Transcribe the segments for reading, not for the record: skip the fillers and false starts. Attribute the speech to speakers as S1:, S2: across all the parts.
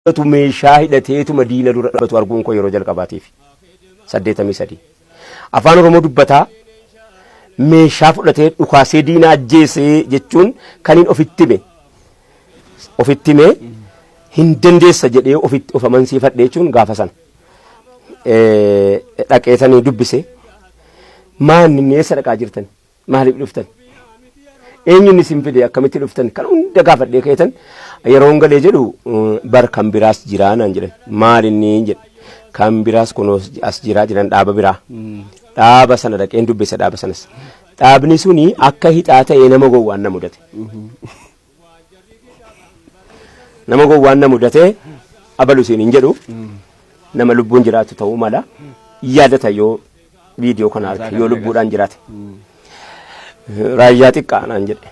S1: tu meeshaa hidhateetuma diina dura dhaabbatu arguun koo yeroo jalqabaatiif 83 afaan oromoo dubbataa meeshaa fudhatee dhukaasee diina ajjeesee jechuun kaniin ofitti hime hin dandeessa jedhee of amansiifadhe jechuun gaafa sana dhaqeetanii dubbise maanni eessa dhaqaa jirtan maaliif dhuftan eenyuun isin fide akkamitti dhuftan kan hunda gaafadhee keetan yeroo galee jedhu bar kan biraas jiraa naan jedhan maalinni jedhe kan biraas kunoo as jiraa jedhan dhaaba biraa dhaaba sana dhaqeen dubbise dhaaba sanas dhaabni suni akka hixaa ta'ee nama gowwaan na mudate nama gowwaan na mudate abalu siin hin jedhu nama lubbuun jiraatu ta'uu mala yaadata yoo viidiyoo kana arge yoo lubbuudhaan jiraate raayyaa xiqqaa naan jedhe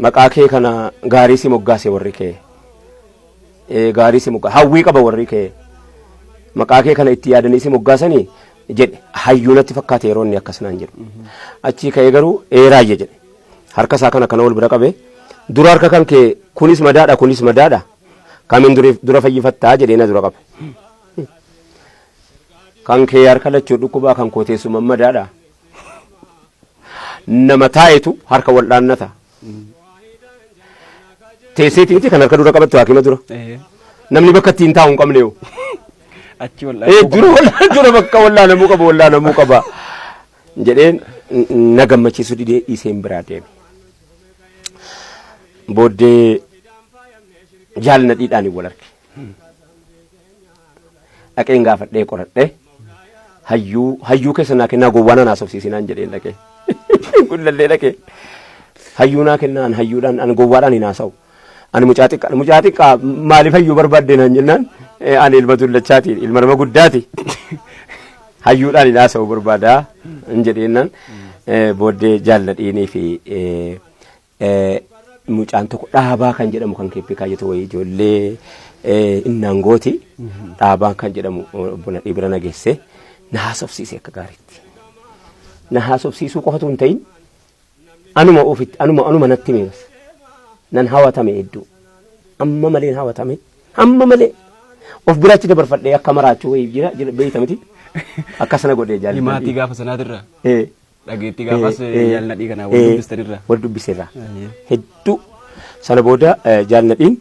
S1: maqaa kee kana gaarii si moggaase warri kee gaarii si moggaase hawwii qaba warri kee maqaa kee kana itti yaadanii si moggaasanii jedhe hayyuu natti fakkaate yeroo inni akkas naan jedhu achii ka'ee garuu raayya jedhe harka isaa kana wal bira qabe dura harka kan kee kunis madaadha kamiin dura fayyifattaa jedhee na dura qabe kan kee harka lachuu dhukkubaa kan koo teessuma madaadha nama taayetu harka wal dhaannata teesseetiinti kan harka dura qabattu hakima dura namni bakka ittiin taa'u hin qabne
S2: achi
S1: dura bakka wallaanamuu qaba jedheen na gammachiisu didee dhiiseen biraa deeme booddee jaalna dhiidhaan wal arge dhaqeen gaafadhee qoradhee hayyuu keessa naa kennaa gowwaana naa sobsiisinaan jedheen dhaqee gullallee dhaqee hayyuu naa kennaan hayyuudhaan an gowwaadhaan hin haasa'u ani mucaa xiqqaa maaliif hayyuu barbaadde naan jennaan ani ilma dullachaati ilma nama guddaati hayyuudhaan hin haasa'u barbaadaa hin jedheennan booddee jaalladhiinii fi mucaan tokko dhaabaa kan jedhamu kan keeppee kaayyatu wayii ijoollee innaan gooti dhaabaa kan jedhamu buna dhibira nageesse na haasofsiise akka gaariitti na haasofsiisuu qofatu hin ta'in anuma natti himes nan hawatame hedduu amma malee hawatame amma malee of biraatti dabarfadhee akka maraachuu wayii jira beeytamiti akkasana godhee jaalladhi
S2: himaatii gaafa sanaatirra dhageettii gaafas jaalladhii kana
S1: wal dubbiseerra hedduu sana booda jaalladhiin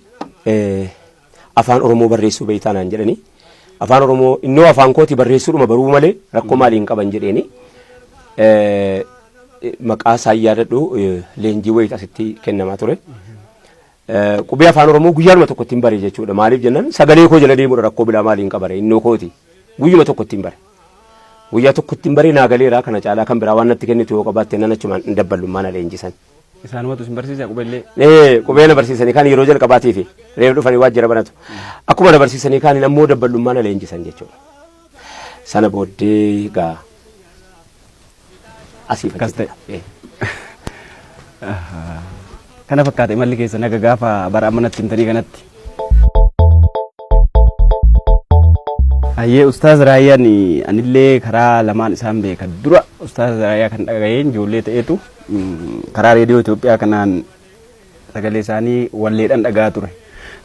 S1: afaan oromoo barreessuu beeytaa naan jedhani afaan oromoo innoo afaan kooti barreessuudhuma baruu malee rakkoo maaliin qaban jedheeni maqaa isaa yaadadhu leenjii wayii asitti kennamaa ture qubee afaan oromoo guyyaadhuma tokko ittiin bare jechuudha maaliif jennaan sagalee koo jala deemuudha rakkoo bilaa maaliin qabare innoo kooti guyyuma tokko ittiin bare guyyaa tokko ittiin bare naagaleeraa kana caalaa kan biraa waan natti kennitu yoo qabaatte nan achumaan hin dabbalummaan leenjisan
S2: isaanumatu sin barsiisa qubeellee
S1: qubee na barsiisanii kaan yeroo jalqabaatiif reef dhufanii waajjira banatu akkuma na barsiisanii kaan ammoo dabbalummaan leenjisan jechuudha sana booddee gaa asiif
S2: akkas ta'e kana fakkaate malli keessa naga gaafa bara ammanatti himtanii kanatti ayyee ustaaz Raayyaan anillee karaa lamaan isaan beeka dura ustaaz Raayyaa kan dhaga'een ijoollee ta'eetu karaa reediyoo Itoophiyaa kanaan sagalee isaanii walleedhaan dhagaa ture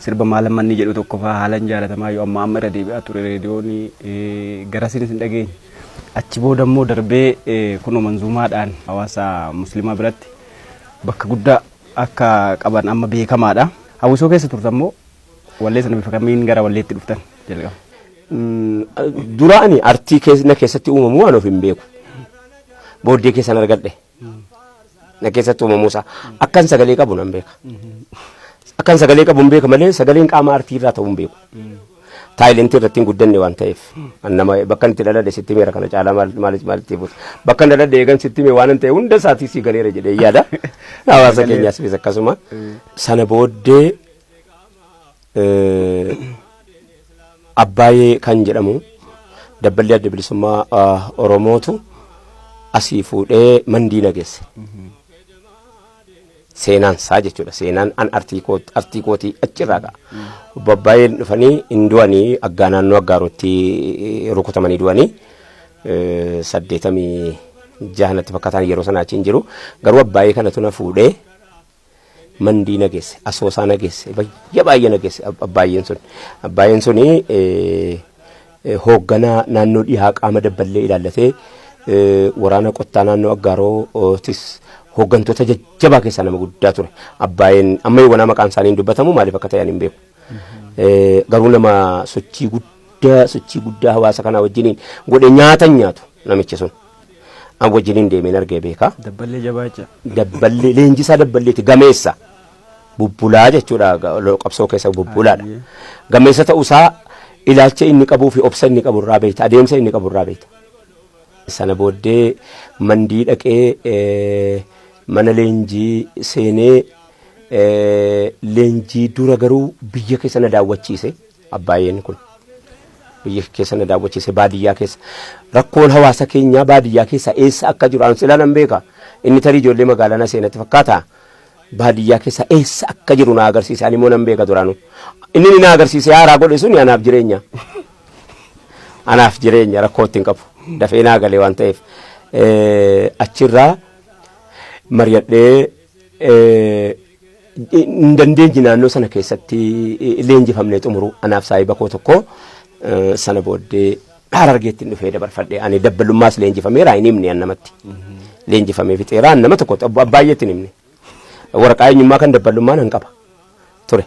S2: sirba maalammanni jedhu tokko faa haalan jaalatamaa yoo amma irra deebi'aa ture reediyoon garasiinis hin dhageenye achi booda immoo darbee kunoo manzuumaadhaan hawaasa musliimaa biratti bakka guddaa akka qaban amma beekamaadha hawwisoo keessa turtan immoo wallee sana bifa kamiin gara walleetti dhuftan jalqaba
S1: duraani artii keessatti uumamuu waan of hin beeku booddee keessan argadhe na keessatti uumamuusaa akkan sagalee qabu nan beeka akkan sagalee qabu hin beeka malee sagaleen qaama artii irraa ta'uu hin beeku taayilentii irratti hin guddanne waan ta'eef nama bakka itti dhaladhe sitti meera kana caalaa maalitti buusa bakka dhaladhe eegan sitti mee waan ta'e hunda isaatii si galeera jedhee yaada hawaasa keenyaas bis akkasuma sana booddee Abbaayee kan jedhamu dabballee adda bilisummaa Oromootu asii fuudhee mandii nageesse seenaan isaa jechuudha seenaan an artii kootii achirraa qa'a Abbaayeen dhufanii hin du'anii aggaa naannoo aggaarutti rukutamanii du'anii 86 fakkaataan yeroo sana achiin jiru garuu Abbaayee kanatu na fuudhee mandii nageesse, asoosaa nageesse, baay'ee nageesse abbaayeen sun. Abbaayeen suni hoogganaa naannoo dhihaa qaama dabballee ilaallatee waraana qottaa naannoo Aggaarootis hooggantoota jajjabaa keessaa nama guddaa ture. Abbaayeen amma yoo maqaan isaanii hin dubbatamu maaliif akka ta'an hin beeku. Garuu nama sochii guddaa hawaasa kanaa wajjiniin godhe nyaatu namichi sun. An wajjiniin deemeen argee beeka.
S2: Dabballee jabaacha.
S1: Dabballee leenjisaa dabballeeti gameessa. Bubbulaa jechuudha qabsoo keessa bubbulaadha. Gameessa ta'uusaa ilaalcha inni qabuu fi obsa inni qabu irraa beekta, adeemsa inni qabu irraa beekta. Sana booddee mandii dhaqee mana leenjii seenee leenjii dura garuu biyya keessa na daawwachiise abbaayeen kun. Biyya keessa na daawwachiise baadiyyaa keessa. Rakkoon hawaasa keenyaa baadiyyaa keessa eessa akka jiru an silaa nan beeka. Inni tarii ijoollee magaalaa na seenatti fakkaata. Baadiyyaa keessa eessa akka jiru na agarsiise ani immoo nan beeka duraanu. Inni na agarsiise haaraa godhe sun anaaf jireenya. Anaaf jireenya rakkoo ittiin qabu. Dafee naa galee waan ta'eef achirraa mari'adhee hin dandeenye naannoo sana keessatti leenjifamnee xumuru anaaf saahiba koo tokko sana booddee Harargeetti dhufee dabarfadhee ani dabbalummaas leenjifameera hin himne namatti. Leenjifamee fixeera nama tokko baay'eetti hin himne. Waraqaa eenyummaa kan dabbalummaa nan qaba ture.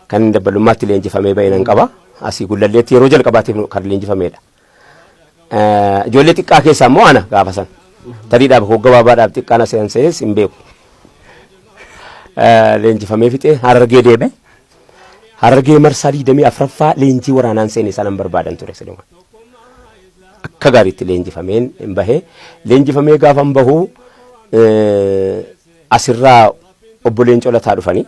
S1: Kan dabbalummaatti leenjifamee bahe nan qaba. Asii gullalleetti yeroo jalqabaatiif kan leenjifameedha. Ijoollee xiqqaa keessaa immoo ana gaafa san. Tariidhaaf hogga baabaadhaaf xiqqaana seensees hin beeku. Leenjifamee fixee Harargee deeme. Harargee marsaa 24ffaa leenjii waraanaan seene sanan barbaadan ture siluma. Akka gaariitti leenjifameen hin bahee. Leenjifamee gaafa hin bahu asirraa obbo Leencoo Lataa dhufanii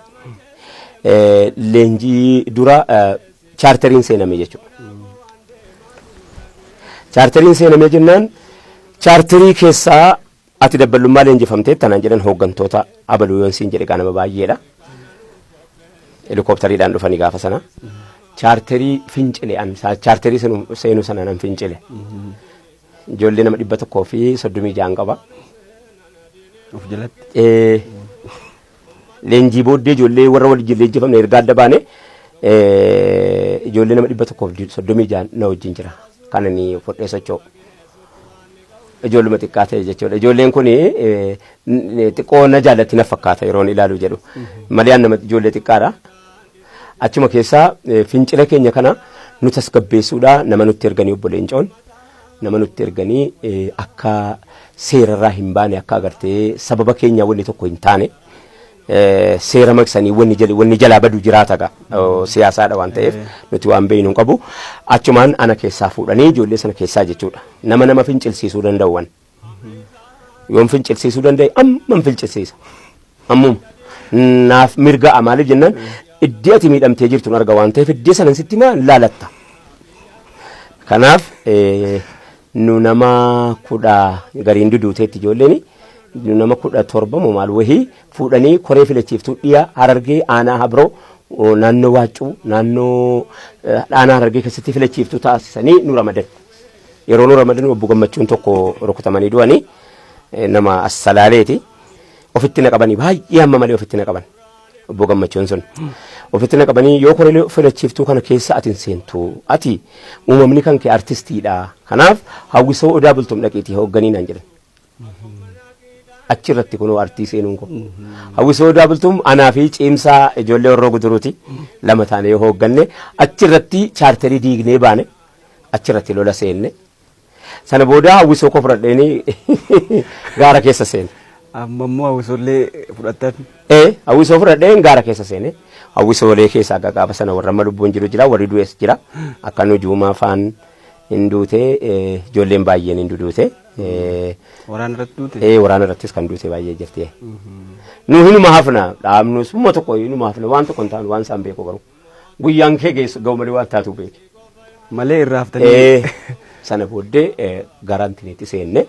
S1: leenjii dura chaarteriin seename jechuudha. Chaarteriin seename jennaan chaarterii keessaa ati dabbalummaa leenjifamtee tanaan jedhan hooggantoota abaluu yoon siin jedhe nama baay'eedha. Helikooftariidhaan dhufanii gaafa sana. Chaarterii fincile an chaarterii seenuu sana nan fincile. Ijoollee nama 136 qaba.
S2: Of jalatti.
S1: Leenjii booddee ijoollee warra waliin leenjifamne erga adda baane ijoollee nama 136 na wajjin jira. Kananii fudhee socho'u. Ijoolluma xiqqaa ta'e jechuudha. Ijoolleen kun xiqqoo na jaallatti na fakkaata yeroon ilaalu jedhu. Malee nama ijoollee xiqqaadha. Achuma keessaa fincila keenya kana nuti tasgabbeessuudha nama nutti erganii obbo Leencoon nama nutti erganii akka seerarraa hin baane akka agartee sababa keenya wanni tokko hin taane seera maksanii wanni jalaa badu jiraata siyaasaadha waan ta'eef nuti waan beeynu hin qabu. Achumaan ana keessaa fuudhanii ijoollee sana keessaa jechuudha. Nama fincilsiisuu danda'uwan. Yoon fincilsiisuu danda'e amma fincilsiisa. Ammuma naaf mirga maaliif jennaan iddii ati miidhamtee jirtu arga waan ta'eef iddii sanan sitti maal laalatta. Kanaaf nu nama 10 gariin duduuteetti ijoolleen nu nama 17 moo maal wahii fuudhanii koree filachiiftuu dhiyaa Harargee aanaa Habroo naannoo Waaccuu naannoo aanaa Harargee keessatti filachiiftuu taasisanii nu ramadan. Yeroo nu ramadan obbo Gammachuun tokko rukutamanii du'anii nama Assalaaleeti. Ofitti naqabanii baay'ee amma malee ofitti naqaban. Obbo Gammachuun sun ofitti naqabanii yoo koree filachiiftuu kana keessa ati seentu ati uumamni kan kee artistiidha. Kanaaf hawwisoo odaa bultum dhaqiitii hoogganii naan jedhan. Achirratti kunoo artii seenuun kun. Hawwisoo odaa bultum anaa fi ciimsaa ijoollee warroo guduruuti lama taane yoo hoogganne achirratti chaarterii diignee baane achirratti lola seenne. Sana booda hawwisoo koo fudhadheenii gaara keessa seene.
S2: Amma immoo hawwisoollee fudhatan.
S1: Hawwisoo fudhadheen gaara keessa seene. Hawwisoolee keessaa gaafa sana warra amma lubbuun jiru jira warri du'es jira. Akka nu juumaa faan hin duute ijoolleen baay'een hin duute.
S2: Waraana irratti duute?
S1: Waraana irrattis kan duute baay'ee jirti. Nu hinuma hafna dhaabnus umma tokko hinuma hafna waan tokko hin taanu waan isaan beeku garuu. Guyyaan kee geessu ga'u malee waan taatu beeki.
S2: Malee irraa haftanii.
S1: Sana booddee garantineetti seenne.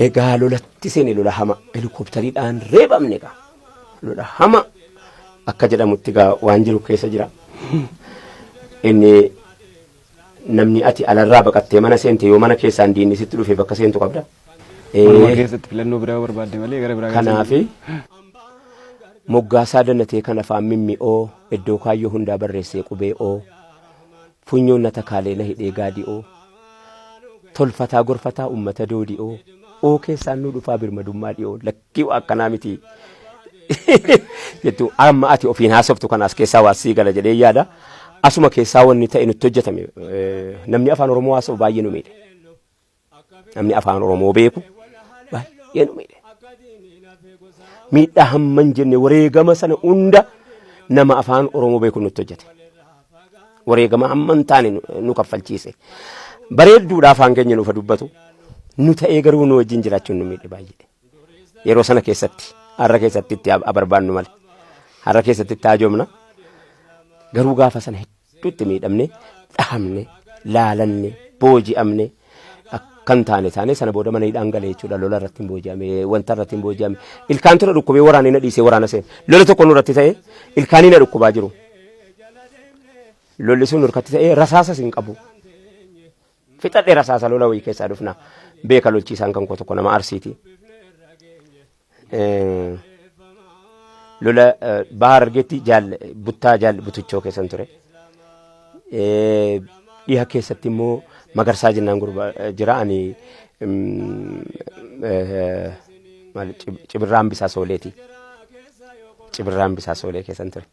S1: Egaa lolatti seene lola hama helikooftariidhaan reebamne gaa lola hama akka jedhamutti gaa waan jiru keessa jira. Inni namni ati alarraa baqattee mana seente yoo mana keessaan diinni sitti dhufe bakka seentu qabda.
S2: Mana keessatti filannoo biraa barbaadde malee gara biraa.
S1: Kanaafi moggaasaa dannatee kan afaan mimmi'oo iddoo kaayyoo hundaa barreessee qubee'oo funyoon na takaalee na hidhee gaadi'oo tolfataa gorfataa ummata doodi'oo oo keessaan nu dhufaa birmadummaa dhi'oo lakkii akkanaa miti jettu amma ati ofiin haasoftu kan as keessaa waasii gala jedhee yaada asuma keessaa wanni ta'e nutti hojjetame namni afaan oromoo haasawu baay'ee nu miidhe namni afaan oromoo beeku baay'ee nu miidhe miidhaa hamman jenne wareegama sana hunda nama afaan oromoo beeku nutti hojjete wareegama hamman taane nu kaffalchiise bareedduudha afaan keenya nuuf dubbatu nu ta'ee garuu nu wajjin jiraachuun nu miidhe baay'ee yeroo sana keessatti har'a keessatti itti abarbaannu malee har'a keessatti itti hajoomna garuu gaafa sana hedduutti miidhamne dhahamne laalanne booji'amne akkan taane sana booda mana hidhaan galee jechuudha lola irratti hin booji'ame wanta irratti hin booji'ame ilkaan tura dhukkubee waraana na dhiisee waraana seen lola tokko nurratti ta'e ilkaanii na dhukkubaa jiru lolli sun nurkatti ta'e rasaasas hin qabu fixadhe rasaasa lola wayii keessaa dhufna beeka lolchiisaan kan koo tokko nama arsiiti lola bahar argeetti buttaa butuchoo keessan ture dhiha keessatti immoo magarsaa jennaan gurba jira ani cibirraan bisaa sooleeti cibirraan bisaa soolee keessan ture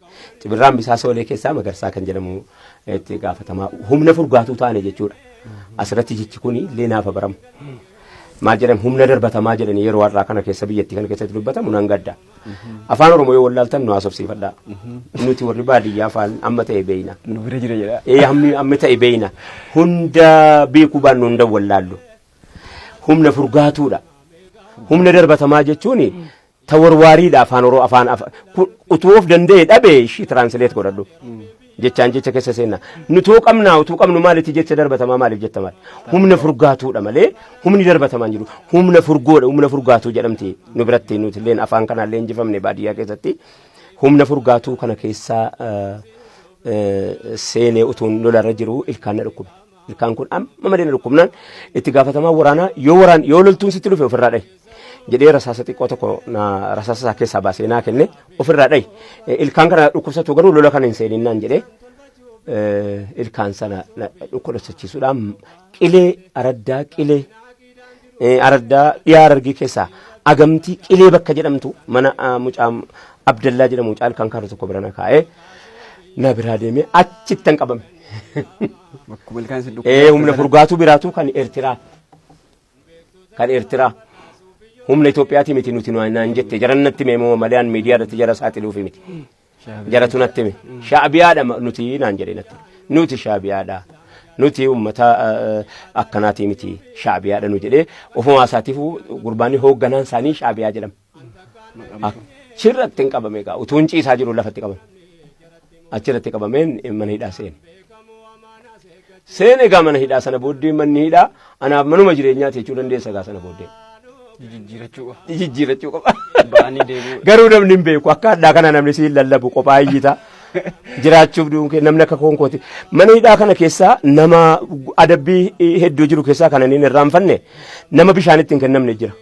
S1: cibirraan bisaa soolee keessaa magarsaa kan jedhamu itti gaafatamaa humna furgaatuu taane jechuudha asirratti jechi kun illee naafa baramu maal jedham humna darbatamaa jedhanii yeroo har'aa kana keessa biyyattii kana keessatti dubbatamu nan gadda afaan oromoo yoo wallaaltan nu haasofsiifadha nuti warri baadiyyaa afaan amma ta'e beeyna
S2: nu bira jira jedha
S1: amma ta'e beeyna hunda beekuu baannu hunda wallaallu humna furgaatuudha humna darbatamaa jechuun tawarwaariidha afaan oromoo afaan utuu of danda'e dhabe ishii translate godhadhu jechaan jecha keessa seenna nutuu qabnaa utuu qabnu maalitti jecha darbatamaa maaliif jetta maali humna furgaatuudha malee humni darbatamaan jiru humna furgoodha humna furgaatuu jedhamti nu biratti nuti illeen afaan kanaallee injifamne baadiyyaa keessatti humna furgaatuu kana keessaa seenee utuun lolarra jiru ilkaan na dhukkube ilkaan kun amma malee na dhukkubnaan itti gaafatamaa waraanaa yoo loltuun sitti dhufe ofirraa dhaye jedhee rasaasa xiqqoo tokko rasaasa isaa keessaa baasee naa kenne ofirraa dhaye ilkaan kana dhukkubsatu garuu lola kana hin seeninnaan jedhee ilkaan sana dhukkubsachiisuudhaan qilee araddaa dhiyaa Harargee keessaa agamtii qilee bakka jedhamtu mana mucaa Abdallaa jedhamu mucaa ilkaan kaaruu tokko bira na kaa'ee na biraa deemee achittan qabame. Humna furgaatuu biraatu kan Eertiraa humna Itoophiyaati miti nuti naan jette jarannatti meemoo malee miidiyaa irratti jara saaxiluufi miti jaratu natti me shaabiyaadha nuti naan jedhe natti nuti shaabiyaadha nuti ummata akkanaati miti shaabiyaadha nu jedhee ofuma isaatiif gurbaanni hoogganaan isaanii shaabiyaa jedhama achirratti hin qabame egaa utuun ciisaa jiru lafatti qabame achirratti qabameen mana hidhaa seene egaa mana hidhaa sana booddee manni hidhaa anaaf manuma jireenyaati jechuu dandeessa egaa sana booddee jijjiirachuu qaba garuu namni hin beeku akka addaa kana namni si lallabu qophaa iyyita jiraachuuf namni akka koonkooti mana hidhaa kana keessaa nama adabbii hedduu jiru keessaa kana inni irraanfanne nama bishaanitti hin kennamne jira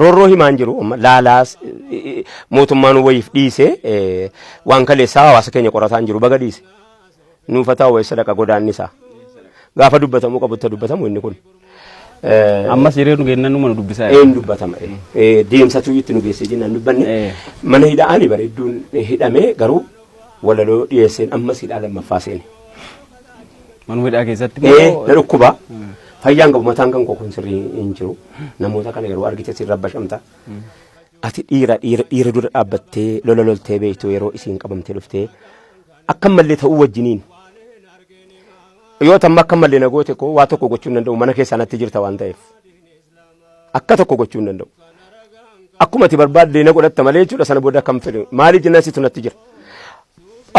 S1: roorroo himaan jiru laalaas mootummaan wayiif dhiise waan kaleessaa hawaasa keenya qorataan jiru baga dhiise nuufataa wayii sadaqa godaannisaa gaafa dubbatamu qabutti dubbatamu inni kun
S2: ammas yeroo nu geennan nu dubbisaa
S1: dubbatama deemsatu itti nu geessee jennaan dubbanne mana hidhaani bareedduun hidhamee garuu walaloo dhiyeesseen ammas hidhaa lammaffaa seene
S2: manuma hidhaa keessatti
S1: na dhukkuba fayyaan qabu mataan kan kokon sirrii hin jiru namoota kana yeroo argite sirra bashamta ati dhiira dura dhaabbattee lola loltee beektu yeroo isiin qabamtee dhuftee akka mallee ta'uu wajjiniin yoo tamma akka mallee na goote ko waa tokko gochuu danda'u mana keessa natti jirta waan ta'eef akka tokko gochuu danda'u akkuma ati barbaadde na godhatta malee jechuudha sana booda akkam fedhe maaliif jenna situ natti jira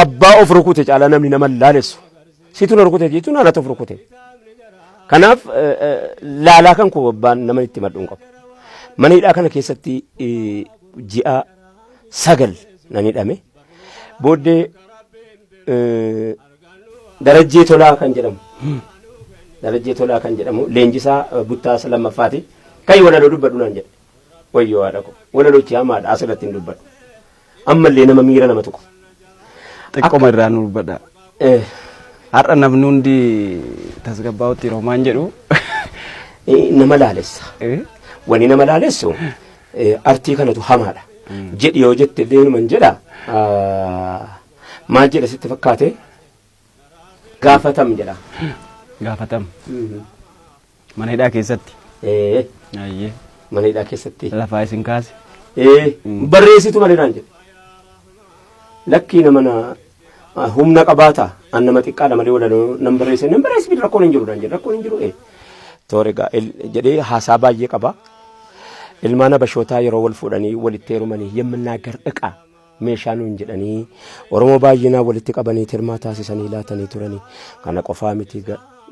S1: abbaa of rukute caalaa namni nama laalessu situ na rukute jechuun haala of rukute kanaaf laalaa kan koo abbaan nama itti madduun qabu mana hidhaa kana keessatti ji'a 9 nan hidhame booddee darajjee tolaa kan jedhamu leenjisaa buttaa lammaffaati kai walaloo dubbadhu naan jedhe wayyoo haadha ko wala lochi hamaadha asirratti hin dubbadhu ammallee nama miira nama tuqu
S2: xiqqoma irraa nu dubbadha har'a namni hundi tasgabbaa'utti roomaan jedhu
S1: nama laalessa wani nama laalessu artii kanatu hamaadha jedhi yoo jette illee jedha maal jedha sitti fakkaate gaafatam jedha
S2: gaafatam mana hidhaa keessatti ayyee
S1: mana hidhaa keessatti
S2: lafaa isin kaase
S1: barreessitu malinaan jedhe lakkii nama humna qabaata an nama xiqqaadha malee wala nan barreessi rakkoon hin jiru rakkoon hin jiru toorega jedhee haasaa baay'ee qaba ilmaan abashootaa yeroo wal fuudhanii walitti heerumanii የምናገር ዕቃ meeshaa nuun jedhanii oromoo baay'inaa walitti qabanii tirmaa taasisanii laatanii turanii kana qofaa miti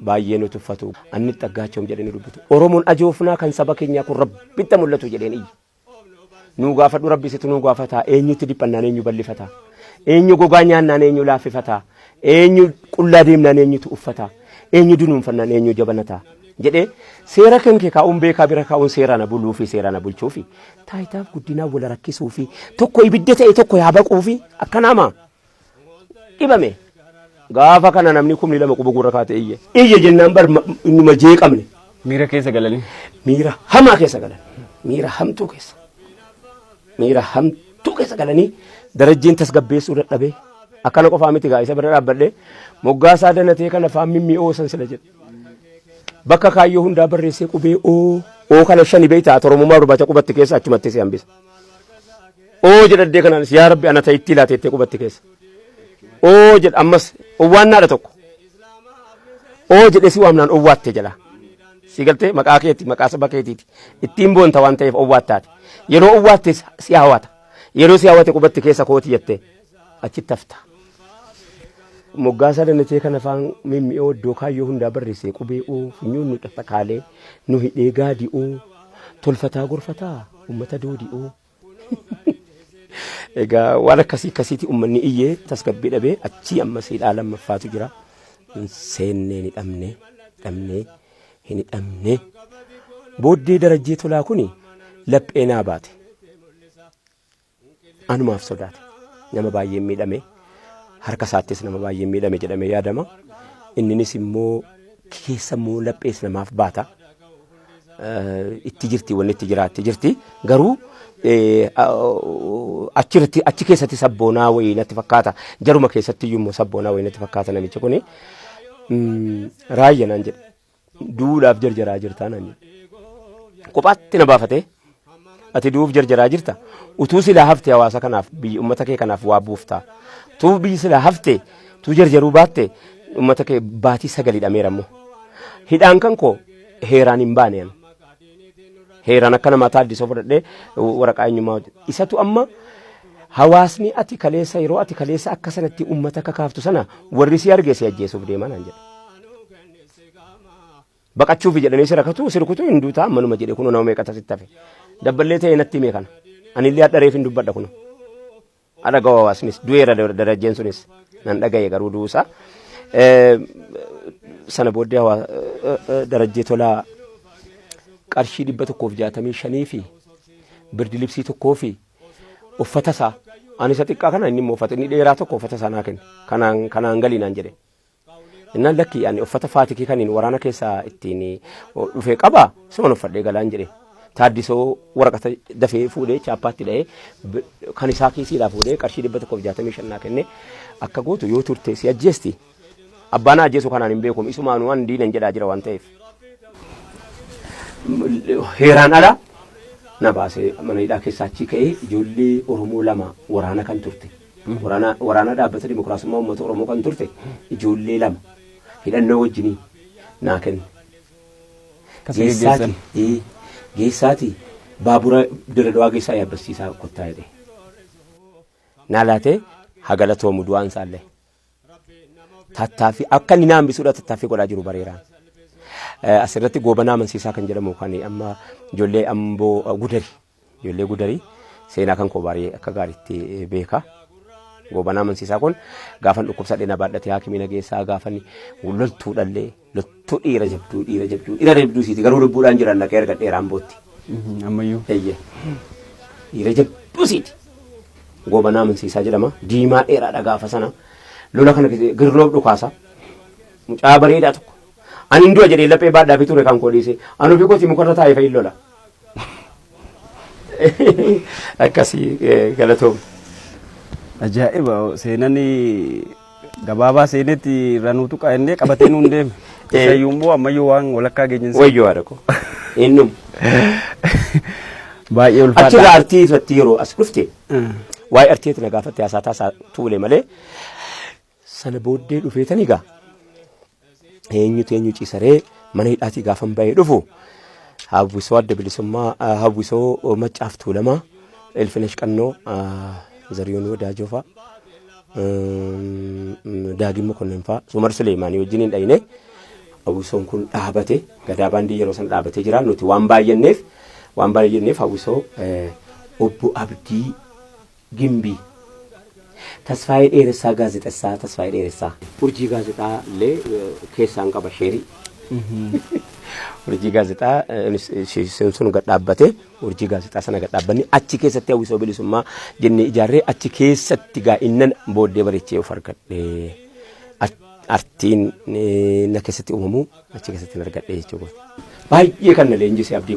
S1: baay'ee nuti uffatu anni xaggaachoom jedhanii dubbatu oromoon ajoofnaa kan saba keenyaa kun rabbitti mul'atu jedheen iyyi nu gaafadhu rabbisitu nu gaafata eenyutti dhiphannaan eenyu bal'ifata eenyu gogaa nyaannaan eenyu laaffifata eenyu qullaa deemnaan eenyutu uffata eenyu dunuunfannaan eenyu jabanata jedhee seera kan kee kaa'uun beekaa bira kaa'uun seera na buluu fi seera na bulchuu fi taayitaaf guddinaa wal rakkisuu fi tokko ibidda ta'e tokko yaa baquu fi akka nama dhibame gaafa kana namni kumni lama quba gurra kaate iyye jennaan bar innuma jeeqamne
S2: miira keessa galanii
S1: miira hamaa keessa galan miira hamtuu keessa galanii darajjiin tasgabbeessuu dadhabee akkana qofaa miti gaa isa bira dhaabbadhee moggaasaa danatee kana faan mimmi'oosan sila jedhe bakka kaayyoo hundaa barreessee qubee oo kana shani beeytaa toromummaa barbaacha qubatti keessa achumatti si hambisa jedhaddee kanaanis yaa rabbi ana ta'itti laateettee qubatti keessa jedha ammas owwaannaadha tokko jedhee si waamnaan owwaatte jala si galtee maqaa keetti maqaa saba keetiiti ittiin boonta waan ta'eef owwaattaati yeroo owwaatte si hawwata yeroo si hawwate qubatti keessa kooti jettee achitti hafta moggaasaa danatee kana faan mimmi'oo iddoo kaayyoo hundaa barreessee qubee funyuun nu dhaqaalee nu hidhee gaadi'oo tolfataa gorfataa ummata doodi'oo egaa waan akkasiiti ummanni iyyee tasgabbii dhabee achii ammas hidhaa lammaffaatu jira seennee ni dhabnee hin hidhamne booddee darajjee tolaa kuni laphee naa baate anumaaf sodaate nama baay'ee miidhame harka isaattis nama baay'ee miidhame jedhamee yaadama inninis immoo keessa immoo laphees namaaf baata itti jirti wanni itti jiraatti jirti garuu achi keessatti sabboonaa wayii natti fakkaata jaruma keessatti iyyuu sabboonaa wayii natti fakkaata namichi kuni Raayyaa naan jedhe duudhaaf jarjaraa jirtaa naan jedhe kophaatti na baafatee ati duuf jarjaraa jirta utuu silaa haftee hawaasa kanaaf biyya ummata kee kanaaf waa buuftaa tuu biyyi silaa haftee tuu jarjaruu baatte ummata kee baatii sagalii dhameera immoo hidhaan kan koo heeraan hin baaneen heeraan akka namaa taaddisoo fudhadhee waraqaa eenyummaa isatu amma hawaasni ati kaleessa yeroo ati kaleessa akka sanatti ummata akka kaaftu sana warri si argee si ajjeesuuf deeman aan jedhe baqachuuf jedhanii si rakatu sirkutu hin duutaa manuma jedhe kun nama meeqata sitti hafe dabballee ta'e natti mee kana anillee hadhareef hin dubbadha kun adhagaa hawaasnis du'eera darajjeen sunis nan dhagaye garuu duusa sana booddee darajjee tolaa qarshii 165 fi birdi libsii tokkoo fi uffata isaa ani isa xiqqaa kana inni uffata inni dheeraa tokko uffata isaa naa kenne kanaan galii naan jedhe innaan lakki ani uffata faatikii kaniin waraana keessaa ittiin dhufee qaba suman uffadhee galaan jedhe taaddisoo waraqata dafee fuudhee chaappaatti dha'ee kan isaa kiisiidhaa fuudhee qarshii 165 naa kenne akka gootu yoo turte si ajjeesti abbaan ajjeesu kanaan hin beekum isumaan waan diinan jedhaa jira waan ta'eef heeraan ala na baasee mana hidhaa keessaa achi ka'ee ijoollee Oromoo 2 waraana kan turte waraana dhaabbata dimokiraasummaa uummata Oromoo kan turte ijoollee 2 hidhannoo wajjinii naa kenne geessaati baabura Dirredawaa geessaa yaabbachiisaa kottaa jedhe naa laatee hagalatoomu du'aan isaallee tattaaffii akka inni naan bisuudha tattaaffii godhaa jiru bareeraan asirratti goobanaa amansiisaa kan jedhamu kan amma ijoollee amboo ijoollee gudarii seenaa kan koo baay'ee akka gaariitti beeka goobanaa amansiisaa kun gaafan dhukkubsadhee na baadhatee haakimii nageessaa gaafan loltuu dhallee loltuu dhiira jabduu siiti garuu lubbuudhaan jiran naqee erga dheeraan bootti
S2: Ammayyuu.
S1: Eeyyee. Dhiira jabbuusiiti. Gobanaa amansiisaa jedhama. Diimaa dheeraadha gaafa sana. Lola kana girloof dhukaasa. Mucaa bareedaa tokko. Ani hin du'a jedhee laphee baadhaa fi ture kan kooliise. Anu fi kooti mukarra taa'ee fa'i lola. Akkasii galatoom.
S2: Ajaa'iba seenaan gabaabaa seenetti ranuutu qaa'ennee qabatee nuun deeme. Isayyuu immoo ammayyuu waan walakkaa geenyinsa.
S1: Wayyoo haadha ko. Innum.
S2: Baay'ee ulfaadha.
S1: Achirraa artii irratti yeroo as dhufte waa'ee artiitti na gaafatte haasaa taasaa tuule malee sana booddee dhufeetanii gaa eenyu ciisaree mana hidhaatii gaafan bahee dhufu hawwisoo adda bilisummaa hawwisoo Maccaaf Tuulamaa Elfinesh Qannoo Zariyoon Wadaajoo fa'a Daagin Mokonnin fa'a Sumar Suleemaanii wajjin hin dhayine hawwisoon kun dhaabate gadaa baandii yeroo sana dhaabatee jira nuti waan baay'anneef hawwisoo obbo Abdii Gimbii Tasfaayee Dheeressaa gaazexessaa Tasfaayee Dheeressaa urjii gaazexaa illee keessaan qaba sheerii urjii gaazexaa sun gad dhaabbate urjii gaazexaa sana gad dhaabbanni achi keessatti hawwisoo bilisummaa jennee ijaarree achi keessatti gaa innan booddee bareechee of argadhe artiin na keessatti uumamu achi keessatti argadhe jechuudha. Baay'ee kan na leenjise abdii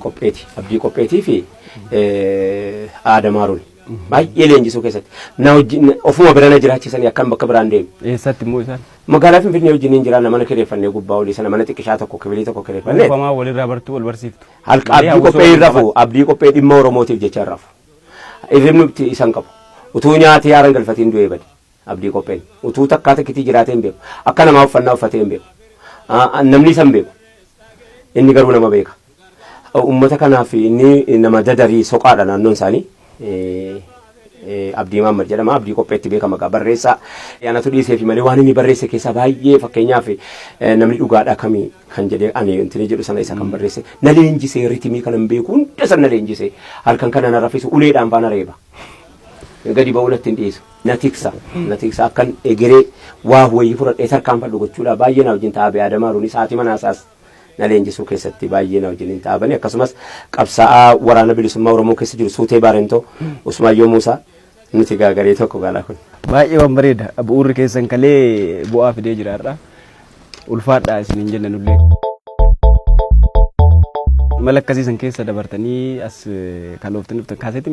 S1: qopheetii fi aadamaaruun. Baay'ee leenjisuu keessatti na wajjin ofuma bira na jiraachisanii akkan bakka biraan deemu.
S2: Eessatti immoo isaan?
S1: Magaalaa Finfinnee wajjin hin jiraanna mana kireeffannee gubbaa olii sana mana xiqqishaa tokko kibilii tokko kireeffannee.
S2: Uufamaa walirraa bartuu wal barsiiftu.
S1: Halqa abdii qophee hin rafu abdii qophee dhimma Oromootiif jecha hin rafu. Irrimni isan qabu utuu nyaatee haaran galfatiin du'ee bade abdii qopheen utuu takkaa takkitii jiraatee hin beeku akka namaa uffannaa uffatee hin beeku namni isa hin beeku inni garuu nama beeka. Uummata kanaaf inni nama dadarii soqaadha naannoon isaanii. Abdii Maamad jedhama abdii qopheetti beekama maqaa barreessaa yaanatu dhiisee fi malee waan inni barreesse keessaa baay'ee fakkeenyaaf namni dhugaadhaa kamii kan jedhee ani intini jedhu sana isa kan barreesse na leenjisee ritimii kanan beeku hunda sana na leenjisee halkan kana na raffisu uleedhaan faana reeba gadi ba'uu natti hin dhiisu na tiksa akkan egeree waa wayii fudhadhee tarkaanfadhu gochuudha baay'ee na wajjin taa'aa Aadamaaruun isaatii manaasaas na leenjisuu keessatti baay'ee na wajjin taa'abanii akkasumas qabsaa'aa waraana bilisummaa Oromoo keessa jiru Suutee Baarentoo Usmaayyoo Muusaa nuti gaagaree tokko gaalaa kun.
S2: Baay'ee waan bareeda bu'uurri keessan kalee bu'aa fidee jiraarra ulfaadhaa isin hin jenne nullee. Mala akkasiisan keessa dabartanii as kalooftanii dhuftan kaaseetti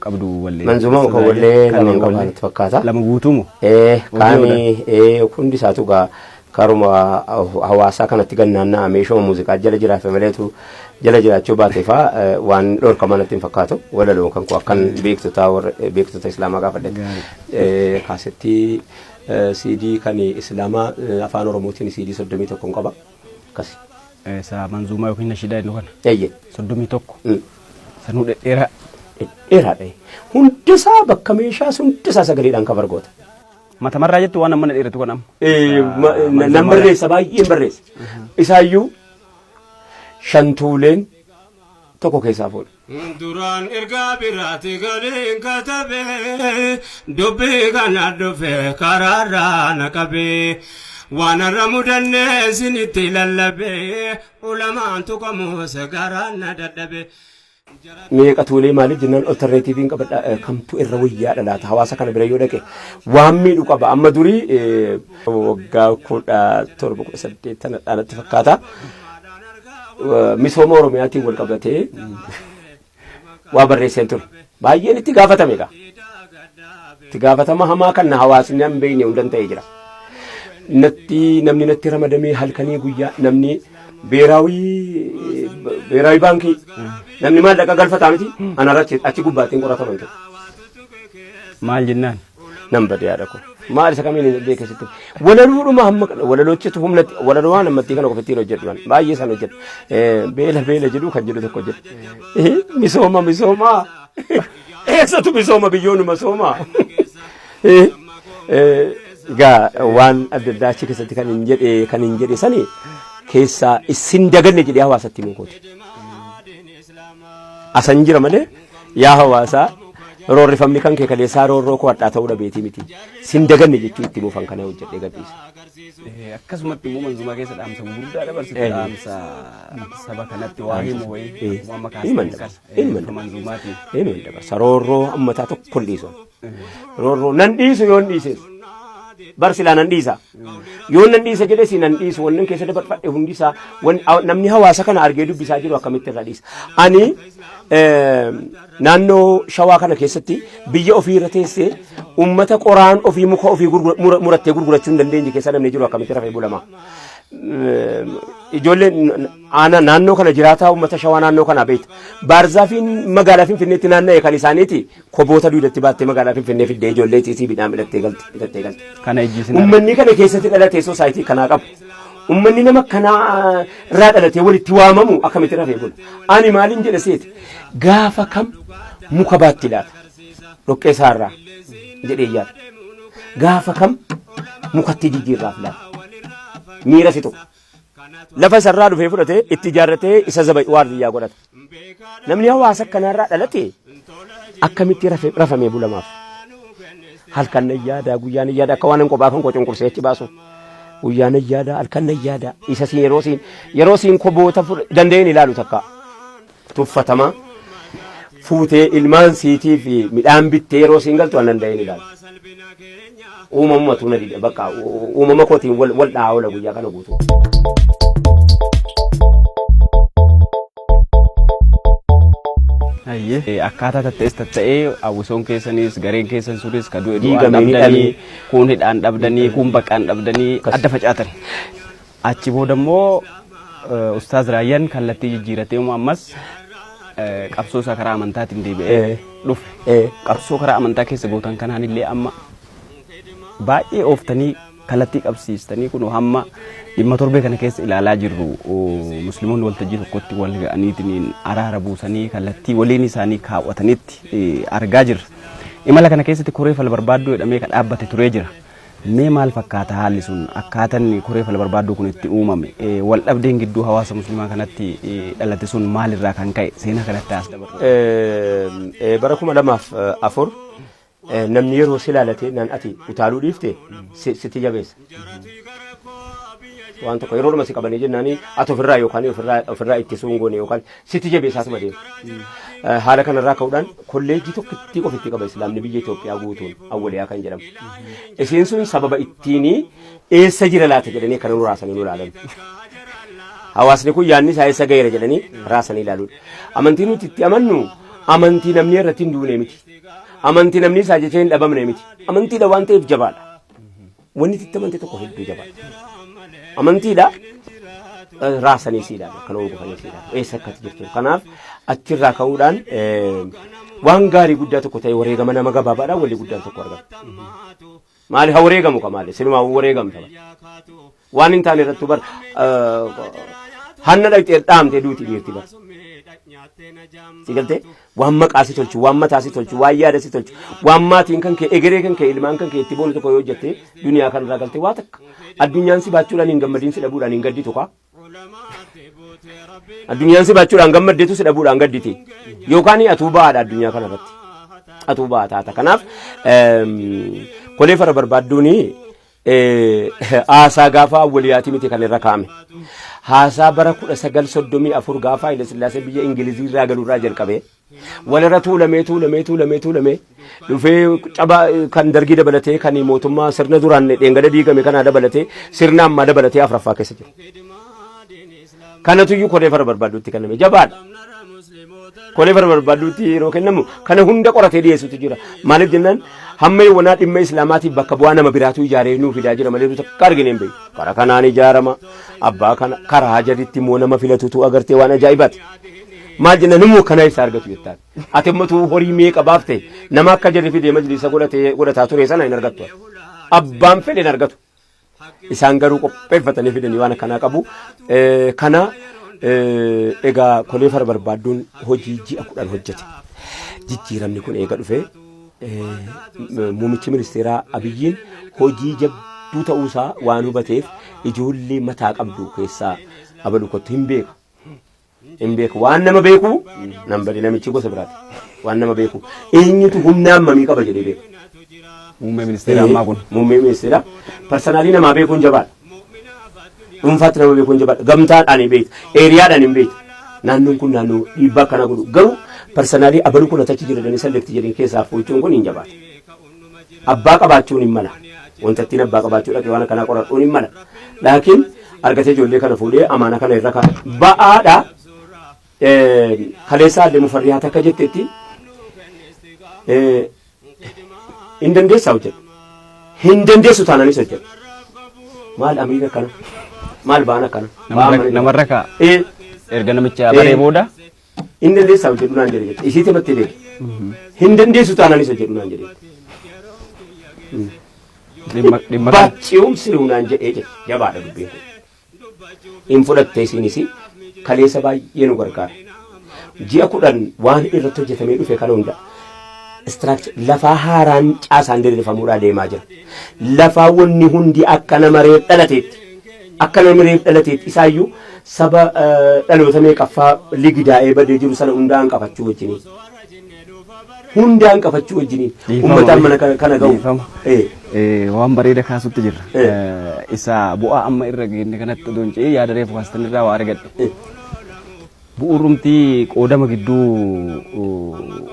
S2: qabdu wallee.
S1: Manzumaa kan wallee lama qabaatu fakkaata.
S2: Lama guutuumu.
S1: Kaanii hundi isaatu gaa karuma hawaasaa kanatti gannaannaa meeshoo muuziqaa jala jiraafe maleetu jala jiraachuu baateefaa waan dhorkamaa natti hin fakkaatu walaloo kan ku akkan beektota islaamaa gaafadhe kaasettii CD kan islaamaa afaan oromootiin CD 31 qaba akkasi.
S2: Sa manzumaa yookiin nashidaa inni kana.
S1: Eeyyee.
S2: 31. Sanuu dhedheeraa.
S1: Dhedheeraadha. Hundisaa bakka meeshaa hundisaa sagaleedhaan kan bargoota.
S2: Mata marraa jettu waan amma na dheeratu kan amma.
S1: Nan barreessa baay'een barreessa. Isaayyuu shantuuleen tokko keessaa fuudha.
S3: Duraan ergaa biraatti galiin katabee dubbii kana dhufee karaarraa na qabee waan irra mudannee isinitti lallabee ulamaan tuqamoo sagaraan na dadhabee.
S1: Meeqa tuulee maaliif jennaan alternaatiiviin qabadha kamtu irra wayyaa dhalaata hawaasa kana bira yoo dhaqe waan miidhu qaba amma durii waggaa 17 dhaanatti fakkaata misooma Oromiyaatiin wal qabatee waa barreesseen ture baay'een itti gaafatame egaa itti gaafatama hamaa kan hawaasni hin beekne hundan ta'ee jira namni natti ramadamee halkanii guyyaa namni beeraawi baankii namni maallaqa galfataa miti anarratti achi gubbaattiin qorataman ture.
S2: Maal jennaan?
S1: Nam badee yaada kun maal isa kamiin hin beekesitti walaluudhuma hamma walaloochitu humnatti walaloo waan ammattii kana qofittiin hojjedhuman baay'ee san hojjedhu beela jedhu kan jedhu tokko hojjedhu misooma eessatu misooma biyyoonuma sooma gaa waan adda addaa achi keessatti kan hin jedhe sanii keessaa isin daganne jedhee hawaasatti himuun kooti. Asan jira malee yaa hawaasaa roorri famni kan kee kaleessaa roorroo koo hadhaa ta'uu dhabeetii miti sin daganne jechuu itti muufan kana hojjedhee gadhiisa.
S2: Akkasumatti immoo manzumaa keessa dhaamsa gurguddaa dabarsite dhaamsa saba kanatti waa himu wayii waan makaasa manzumaatiin.
S1: Himan dabarsa roorroo ammataa tokko hin dhiisu. Roorroo nan dhiisu yoon dhiises. Barsilaa nan dhiisa. Yoon nan dhiisa jedhee si nan dhiisu wannan keessa dabarfadhe hundisaa namni hawaasa kana argee dubbisaa jiru akkamitti irraa dhiisa. Ani naannoo shawaa kana keessatti biyya ofii irra teessee ummata qoraan ofii muka ofii murattee gurgurachuu hin dandeenye keessa namni jiru akkamitti rafee bulama. Ijoolleen naannoo kana jiraataa ummata shawaa naannoo kana beekta. Baarzaafiin magaalaa Finfinneetti naanna'e kan isaaniiti koboota duudatti baattee magaalaa Finfinnee fiddee ijoollee tiisii bidhaan hidhattee galti.
S2: Kana ejjiisin.
S1: Uummanni kana keessatti dhalatee soosaayitii kanaa qabu. Uummanni nama kanaa irraa dhalatee walitti waamamu akkamitti rafee bula. Ani maaliin jedha seeti gaafa kam muka baatti laata dhoqqee isaarraa jedhee yaada. Gaafa kam mukatti jijjiirraaf laata. Miira si tokko lafa isarraa dhufee fudhatee itti ijaarratee isa waardiyyaa godhata. Namni hawaasa kanarraa dhalate akkamitti rafamee bulamaaf. Halkan nan yaada guyyaan nan yaada akka waan kophaa kan cunqursee achi baasu. Guyyaan nan yaada halkan nan yaada isa siin yeroo siin koboota danda'een ilaalu takka tuffatama fuutee ilmaan siitii fi midhaan bittee yeroo siin galtu waan danda'een ilaalu. Uumamatu na dida bakka uumama kootiin wal dhaawala guyyaa kana guutuu.
S2: Akkaataa tatta'ee hawwisoon keessanis gareen keessan sunis ka du'e du'aan dhabdanii kun hidhaan dhabdanii kun baqaan dhabdanii adda facaatan. Achi booda immoo Ustaaz Raayyaan kallattii jijjiiratee ammas qabsoo isaa karaa amantaatiin deebi'ee dhufe. Qabsoo karaa amantaa keessa gootan kanaan illee amma baay'ee ooftanii kallattii qabsiistanii kun hamma dhimma torbee kana keessa ilaalaa jirru musliimoonni waltajjii tokkotti wal ga'aniitiin araara buusanii kallattii waliin isaanii kaawwatanitti argaa jirra. Imala kana keessatti koree fal barbaadduu jedhamee kan dhaabbate turee jira. Mee maal fakkaata haalli sun akkaataan koree fal barbaadduu kun itti uumame wal dhabdeen gidduu hawaasa musliimaa kanatti dhalate sun maalirraa kan ka'e seenaa kanatti as dabarru.
S1: Bara 2004 namni yeroo si ilaalate nan ati utaaluu dhiifte sitti jabeessa. Waan tokko yeroo dhuma si qabanii jennaanii ati ofirraa yookaan ofirraa ittisuun goone yookaan sitti jabeessaatuma deema. Haala kanarraa ka'uudhaan kolleejjii tokkotti ofitti qaba Islaamni biyya Itoophiyaa guutuun awwaliyaa kan jedhamu. Isiin sun sababa ittiin eessa jira laata jedhanii kan nu raasanii nu ilaalan. Hawaasni kun yaadni isaa eessa gaheera jedhanii raasanii ilaaluudha. Amantii nuti itti amannu amantii namni irratti hin duune miti. Amantii namni isaa jechee hin dhabamne miti. Amantiidha waan ta'eef jabaadha. Wanni itti amantii tokko hedduu jabaadha. Amantiidha raasanii siidhaan kan oolfanii siidhaan eessa akkatti jirtu. Kanaaf achirraa ka'uudhaan waan gaarii guddaa tokko ta'e wareegama nama gabaabaadhaan walii guddaan tokko argama. Maali haa wareegamu ka maali sinumaa wareegamta waan hin taane irratti bar hanna dhaqxee dhaamtee duuti dhiirti bar. Sigaltee waan maqaa si tolchu waan mataa si tolchu waan yaada si tolchu waan maatiin kan kee egeree kan kee ilmaan kan kee itti boonu tokko yoo hojjette duniyaa kanarraa galtee waa takka addunyaan si baachuudhaan hin gammadiin si dhabuudhaan hin gadditu kaa. Addunyaan si baachuudhaan gammaddeetu si dhabuudhaan gadditi yookaan atuu ba'aadha addunyaa kanarratti atuu ba'aa taata. Kanaaf kolee fara barbaadduun haasaa gaafa awwaliyaatii miti kan irra kaa'ame. Haasaa bara 1934 gaafa Haile Sillaasee biyya Ingilizii irraa galuurraa jalqabee walirra tuulamee dhufee caba kan dargii dabalatee kan mootummaa sirna duraan dheengada diigame kana dabalatee sirna ammaa dabalatee afraffaa keessa jiru. Kanatuyyuu kolee fara barbaadduutti kenname jabaadha. Kolee fara barbaadduutti yeroo kennamu kana hunda qoratee dhiyeessutu jira. Maaliif jennaan hamma wanaa dhimma islaamaatiif bakka bu'aa nama biraatu ijaaree nuu fidaa jira malee takka argine hin beeku. Karaa kanaan ijaarama. Abbaa kana karaa jaditti immoo nama filatutu agartee waan ajaa'ibaati. Maal jenna namuu kana isa argatu jettaan. Ati ummatu horii meeqa baafte nama akka jarri fidee majlisa godhataa ture sana hin argattu. Abbaan fedhe hin argatu. Isaan garuu qopheeffatanii fidanii waan akkanaa qabu. Kana egaa kolee fara barbaadduun hojii ji'a 10 hojjete. Jijjiiramni kun eega dhufee muummichi ministeeraa Abiyyiin hojii jabduu ta'uusaa waan hubateef ijoollee mataa qabdu keessaa abalu kottu hin beeka. hin beeku waan nama beeku nan bade namichi gosa biraati waan nama beeku eenyutu humna hammamii qaba jedhee beeku
S2: muummee ministeera ammaa kun
S1: muummee ministeera personaalii namaa beekuun jabaadha dhuunfaatti nama beekuun jabaadha gamtaadhaan hin beektu eeriyaadhaan hin beektu naannoon kun naannoo dhiibbaa akkana godhu garuu personaalii abaluu kun achi jiran selekti jedhanii keessaa fo'achuun kun hin jabaata abbaa qabaachuun hin mala wanta ittiin abbaa qabaachuu dhaqee waan akkanaa qoradhuun hin mala laakiin argatee ijoollee kana fuudhee amaana kana irra ka'a ba'aadha kaleessaa illee mufarriyaata akka jettetti hin dandeessaa hojjedhu hin dandeessu taananis hojjedhu maal amiira kana maal ba'an akkana
S2: namarra ka'a erga namicha baree booda
S1: hin dandeessaa hojjedhu naan jedhe jette isiitti mattee beeke hin dandeessu taananis hojjedhu naan jedhe bachi'uum siruu naan jedhee jedhe jabaadha dubbeen kun hin fudhatte isiinis kaleessa baay'ee nu gargaara ji'a 10 waan irratti hojjetamee dhufe kana hunda istiraakchar lafaa haaraan caasaan diriirfamuudhaa deemaa jira lafaa wanni hundi akka nama reef dhalateetti isaayyuu saba dhaloota meeqaffaa ligidaa'ee badee jiru sana hundaan qabachuu wajjiniin uummataan mana kana ga'u
S2: waan bareeda kaasutti jirra isa bu'aa amma irra geenne kanatti doncee yaada reefu kaastan irraa waa argadhe bu'uurumtii qoodama gidduu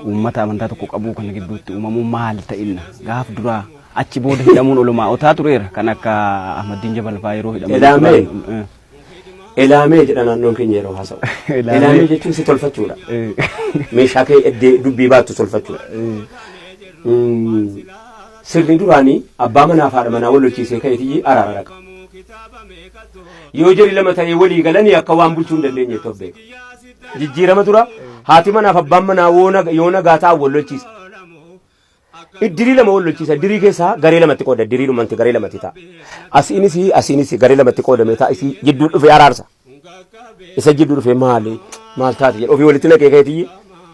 S2: uummata amantaa tokko qabu kana gidduutti uumamuu maal ta'inna gaaf duraa achi booda hidhamuun olumaa otaa tureera kan akka Ahmadiin Jabalfaa yeroo hidhamu
S1: Elaamee jedha naannoon keenya yeroo haasa'u. Elaamee jechuun si tolfachuudha. Meeshaa kee eddee dubbii baattu tolfachuudha. Sirni duraanii abbaa manaa fi haadha manaa wal lolchiisee ka'eetii araara dhaqa. Yoo jari lama ta'ee walii galanii akka waan bulchuu hin dandeenye tobbeeku. Jijjiirama dura haati manaa fi abbaan manaa yoo nagaa ta'an wal lolchiisa. Dirii lama wal lolchiisa. Dirii keessaa garee lamatti qooda. Dirii dhumanti garee lamatti ta'a. Asiinis garee lamatti qoodamee ta'a. Isii jidduu dhufee araarsa. Isa jidduu dhufee maal taate jedha. Ofii walitti naqee ka'eetii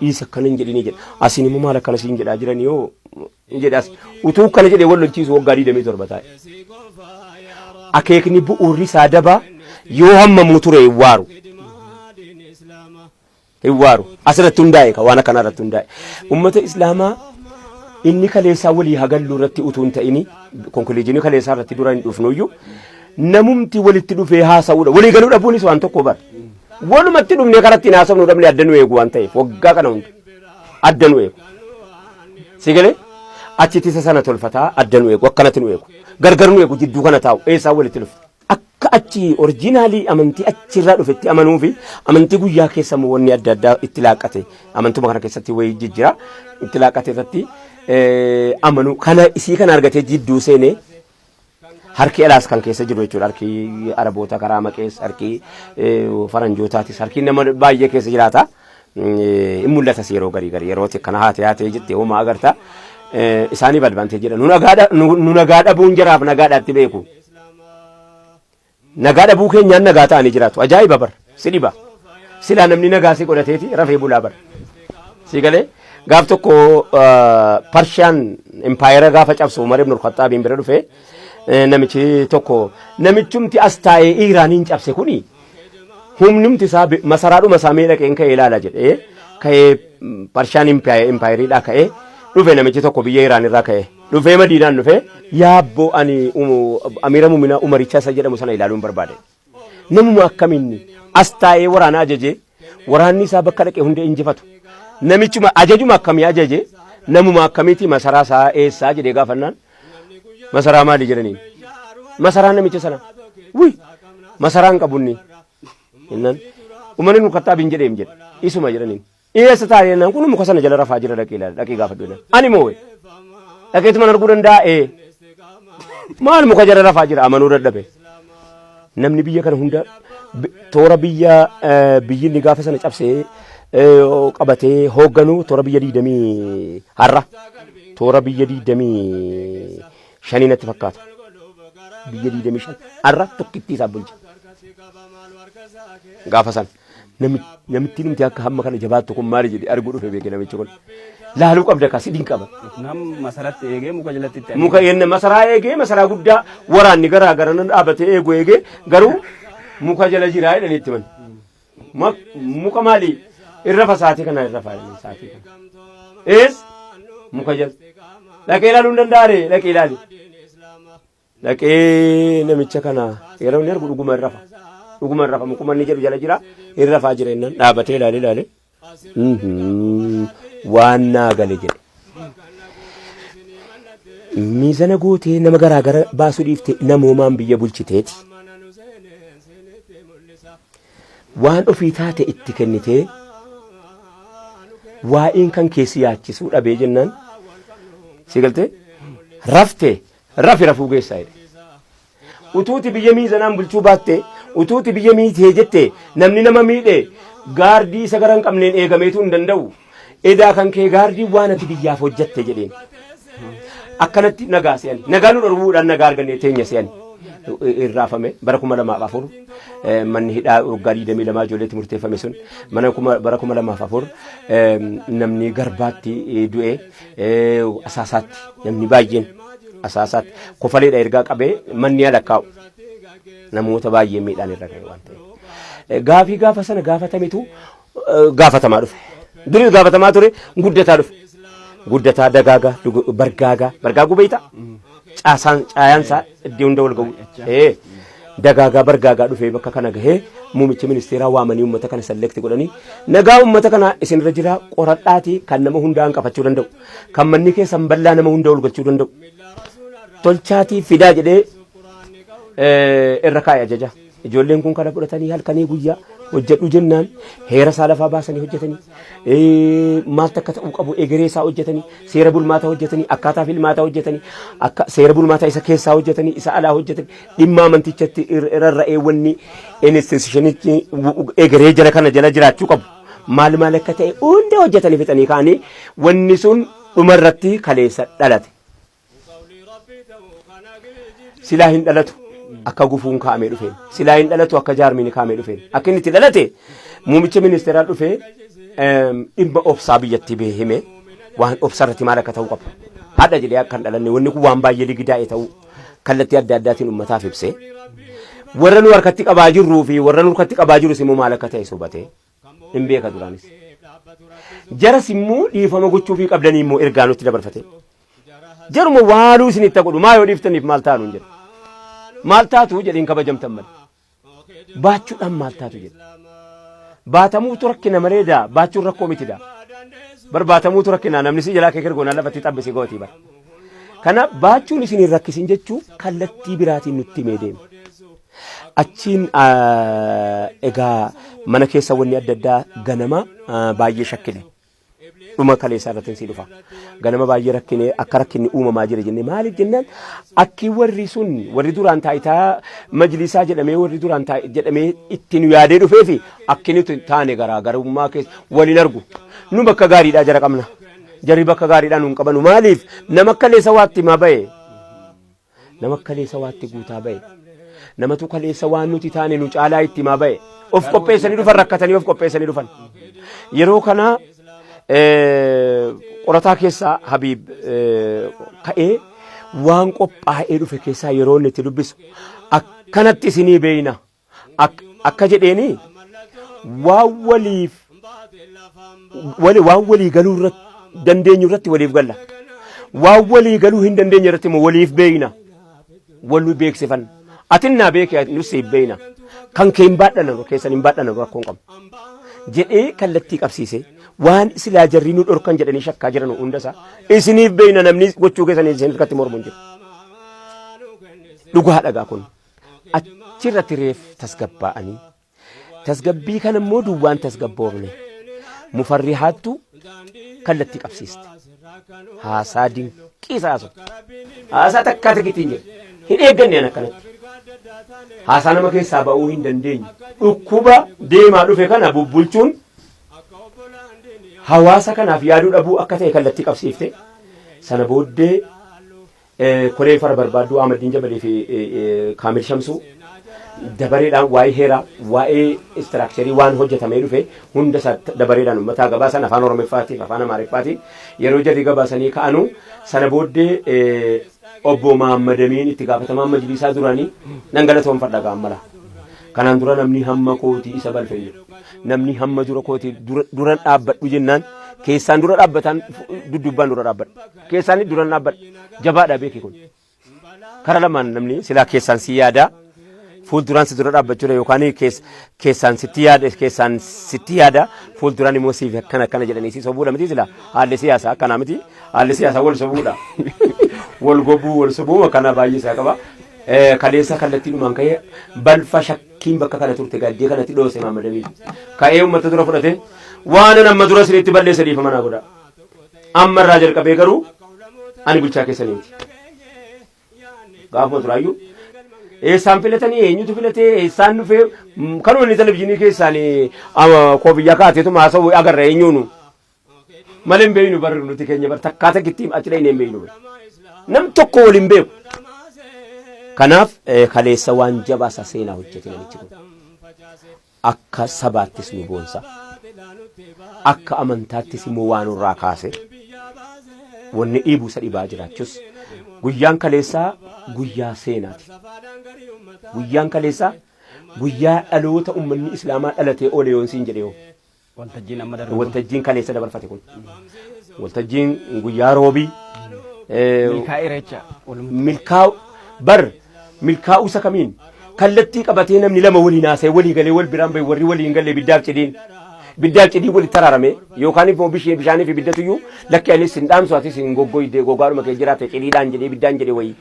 S1: isa akkana hin jedhini jedha. Asiin immoo maal akkana siin jedhaa jiran yoo hin jedhaas. Utuu akkana jedhee wal lolchiisu waggaa 27 taa'e. Akeekni bu'uurri isaa dabaa yoo hammamuu ture hin waaru. Asirratti hundaa'e waan akkanaa irratti hundaa'e. Uummata Islaamaa inni kaleessaa walii hagalluu irratti utuu hin ta'ini konkoliijinii kaleessaa irratti dura hin dhufnuyyuu namumti walitti dhufee haasa'uudha walii galuu dhabuunis waan tokko bara walumatti dhufnee karatti hin haasofnu dhabne adda nu eegu waan ta'eef waggaa kana hunda adda nu eegu si galee achitti isa sana tolfataa adda nu eegu akkanatti nu eegu gargar nu eegu jidduu kana taa'u eessaa walitti dhufte akka achi oriijinaalii amantii achirraa dhufetti amanuu fi amantii guyyaa keessa wanni adda addaa itti laaqqate amantuma kana keessatti wayii jijjira itti laaqqate irratti amanu kana isii kana argatee jidduu seenee harki alaas kan keessa jiru jechuudha harki araboota karaa maqees harki faranjootaatis harki nama baay'ee keessa jiraata in mul'atas yeroo garii yerootti kana haatee jettee homaa agarta isaanii balbantee jedha nu nagaa dhabuun jiraaf nagaadhaatti beeku nagaa dhabuu keenyaan nagaa ta'anii jiraatu ajaa'iba bar si dhiba silaa namni nagaa si godhateeti rafee bulaa bar si galee gaaf tokko Persiyaan empaayeraa gaafa cabsu Umar ibn al-Khattaab bira dhufe namichi tokko namichumti as taa'ee Iraaniin cabse kuni humnumti isaa masaraadhuma isaa mee dhaqeen ka'ee ilaala jedhee ka'ee Persiyaan empaayeridhaa ka'ee dhufe namichi tokko biyya Iraan irraa ka'ee dhufee Madiinaan dhufe yaabboo ani Amiira Muuminaa Umaricha isa jedhamu sana ilaaluun barbaade namuma akkamiin as taa'ee waraana ajaje waraanni isaa bakka dhaqee hundee injifatu namichuma ajajuma akkamii ajaje namuma akkamiiti masaraa isaa eessaa jedhee gaafannaan masaraa maali jedhaniin masaraa namicha sana masaraan qabunni innan Umar ibn al-Khattaab jedheem jedhe isuma jedhaniin eessa taa'ee naan kun muka sana jala rafaa jira dhaqee gaafadhu ani moo dhaqeetu mana arguu danda'a maal muka jala rafaa jira amanuu dadhabe namni biyya kana hunda toora biyyinni gaafa sana cabsee qabatee hoogganu toora biyya 20 har'a toora biyya 25 natti fakkaata biyya 25 har'a tokkitti isaa bulche gaafa sana namitti nimti akka hamma kana jabaattu kun maali jedhe arguu dhufe beeke namichi kun laaluu qabda ka sidin qaba
S2: nam masaratti eegee muka jalatti itti
S1: muka yenne masaraa eegee masaraa guddaa waraanni garaa gara nan dhaabate eeguu eegee garuu muka jala jiraa jedhanitti man muka maali irra fasaati kana irra faayini saati kana muka jala dhaqee ilaaluu hin danda'are dhaqee ilaali dhaqee namicha kana yeroo inni argu dhuguma irra fa mukuma inni jedhu jala jira irra faa jira innan dhaabatee ilaale waan naa gale jedhe miizana gootee nama garaagara baasuu dhiifte namoomaan biyya bulchiteeti waan ofii taate itti kennitee waa'een kan keessi yaachisuu dhabee jennaan si galtee rafuu geessaa jedhe utuuti biyya miizanaan bulchuu baatte utuuti biyya miitee jette namni nama miidhe gaardii isa gara hin qabneen eegameetu hin danda'u edaa kan kee gaardii waan ati biyyaaf hojjette jedheen akkanatti nagaa se'an nagaa nu dhorbuudhaan nagaa argannee teenya se'an irraafame bara 2004 manni hidhaa waggaa 22 ijoolleetti murteeffame sun bara 2004 namni garbaatti du'e asaasaatti namni baay'een asaasaatti kofaleedha ergaa qabee manni alakkaa'u namoota baay'ee miidhaan irra ga'e waan ta'eef gaafii gaafa sana gaafatametu gaafatamaa dhufe durii gaafatamaa ture guddataa dhufe guddataa dagaagaa bargaaguu beeyta caayaansaa iddoo hunda wal ga'u dagaagaa bargaagaa dhufee bakka kana gahee muumicha ministeeraa waamanii uummata kana selekti godhanii nagaa uummata kana isinirra jira qoradhaatii kan nama hundaan qabachuu danda'u kan manni keessan bal'aa nama hunda ol galchuu danda'u tolchaatii fidaa jedhee irra kaa'e ajaja ijoolleen kun kana fudhatanii halkanii guyyaa hojjedhu jennaan heera isaa lafaa baasanii hojjetanii maaltu akka ta'uu qabu egeree isaa hojjetanii seera bulmaataa hojjetanii akkaataa filmaataa hojjetanii akka seera bulmaataa isa keessaa hojjetanii isa alaa hojjetanii dhimma amantichatti rarra'ee wanni institutionichi egeree jala kana jala jiraachuu qabu maal akka ta'e hunda hojjetanii fixanii kaanii wanni sun dhumarratti kaleessa dhalate silaa hin dhalatu akka gufuun kaa'amee dhufeen silaa hin dhalatu akka jaarmiin kaa'amee dhufeen akka inni itti dhalate muumicha ministeeraa dhufee dhimma obsaa biyyatti beehime waan obsarratti maal akka ta'uu qabu haadha jedhee akka hin dhalanne wanni kun waan baay'ee ligidaa'e ta'uu kallattii adda addaatiin uummataaf ibsee warra nu harkatti qabaa jirruu fi warra nu harkatti qabaa jirus immoo maal akka ta'e hubatee hin beeka duraanis jaras immoo dhiifama gochuu fi qabdanii immoo ergaa nutti dabarfate jaruma waaluu isinitti godhu maa yoo dhiiftaniif maal taanu hin jedhu maal taatu jedhiin kabajamtan malee baachuudhaan maal taatu jedhe baatamuutu rakkina maleedaa baachuun rakkoo mitidha barbaatamuutu rakkina namni si jalaa kee kirgoonaa lafatti xabbisi gootii bara kana baachuun isin hin rakkisin jechuu kallattii biraatiin nutti himee deeme achiin egaa mana keessa wanni adda addaa ganama baay'ee shakkile dhuma kaleessaa irratti si dhufa ganama baay'ee rakkine akka rakkinni uumamaa jira jennee maaliif jennaan akki warri sun warri duraan taayitaa majlisaa jedhamee warri duraan jedhamee ittiin yaadee dhufee fi akkini taane garaagarummaa keessa waliin argu nu bakka gaariidhaa jara qabna jarri bakka gaariidhaa nuun qabanu maaliif nama kaleessa waatti maa ba'e nama kaleessa waatti guutaa ba'e namatu kaleessa waan nuti taane nu caalaa itti maa ba'e of qopheessanii dhufan rakkatanii of qopheessanii dhufan yeroo kana qorataa keessaa Habiib ka'ee waan qophaa'ee dhufe keessaa yeroo inni itti dubbisu akkanatti isinii beeyna akka jedheeni waan walii galuu irratti dandeenyu irratti waliif galla waan walii galuu hin dandeenye irratti immoo waliif beeyna walii beeksifan atinnaa beekee nusi beeyna kan kee hin baadhanu keessan hin baadhanu rakkoon qabu jedhee kallattii qabsiisee waan silaa jarri nu dhorkan jedhanii shakkaa jiran hundasaa isiniif beeyna namni gochuu keessanii isin irratti mormuun jiru dhugaa dhagaa kun achirratti reef tasgabbaa'anii tasgabbii kan immoo duwwaan tasgabboofne mufarrihaattu kallattii qabsiiste haasaa dinqiisaasu haasaa takkaa tikitiin jedhe hin eegganneen akkanatti haasaa nama keessaa ba'uu hin dandeenye dhukkuba deemaa dhufe kana bubbulchuun hawaasa kanaaf yaaduu dhabuu akka ta'e kallattii qabsiifte sana booddee koree fara barbaaduu Ahmadiin Jabalee fi Kaamil Shamsuu dabareedhaan waa'ee heeraa waa'ee istiraakcharii waan hojjetamee dhufe hunda dabareedhaan uummataa gabaasan afaan Oromooffaatiin afaan Amaariffaatiin yeroo jarri gabaasanii ka'anu sana booddee obbo Mahammad Amiin itti gaafatamaan majlisaa duraanii nan galatoomfadha gaammala kanaan dura namni hamma kootii isa balfee namni hamma dura kootii duran dhaabbadhu jennaan keessaan dura dhaabbatan duddubbaan dura dhaabbadhu keessaan duran dhaabbadhu jabaadha beeki kun kara lamaan namni silaa keessaan si yaada fuulduraan si dura dhaabbachuu yookaan keessaan sitti yaada fuulduraan immoo siif akkana jedhanii si sobuudha miti silaa haalli siyaasaa akkanaa miti haalli siyaasaa wal sobuudha wal gobuu wal sobuu akkana baay'ee isaa qaba. Kaleessa kallattii dhumaan ka'ee balfa shakkiin bakka kana turte gaddee kanatti dhoose Maammadamiif ka'ee uummata dura fudhate waan amma dura sinitti balleessa dhiifama naa godha amma irraa jalqabee garuu ani bulchaa keessaniiti gaafuma turaayyuu eessaan filatanii eenyutu filatee eessaan dhufee kanuma inni televizyiinii keessaan koofiyyaa kaateetuma haasa'u agarra eenyuunu malee hin beeynu barri nuti keenya bar takkaata gittiin achi dhayne hin beeynu nam tokko waliin beeku. Kanaaf kaleessa waan jabaasa seenaa hojjete namichi kun akka sabaattis nu boonsa akka amantaattis immoo waan irraa kaase wanni dhiibuu isa dhibaa jiraachus guyyaan kaleessaa guyyaa seenaati guyyaan kaleessaa guyyaa dhaloota ummanni islaamaa dhalatee oole yoon siin jedhee waltajjiin kaleessa dabarfate kun waltajjiin guyyaa roobii milkaa'u bar milkaa'u isa kamiin kallattii qabatee namni lama waliin haasa'e walii galee wal biraan bahe warri waliin galee biddaaf cidhiin walitti taraarame yookaan immoo bishaanii fi biddatuyyuu lakki anis hin dhaamsu atis hin goggoydee gogaadhuma kee jiraate cidhiidhaan jedhee biddaan jedhee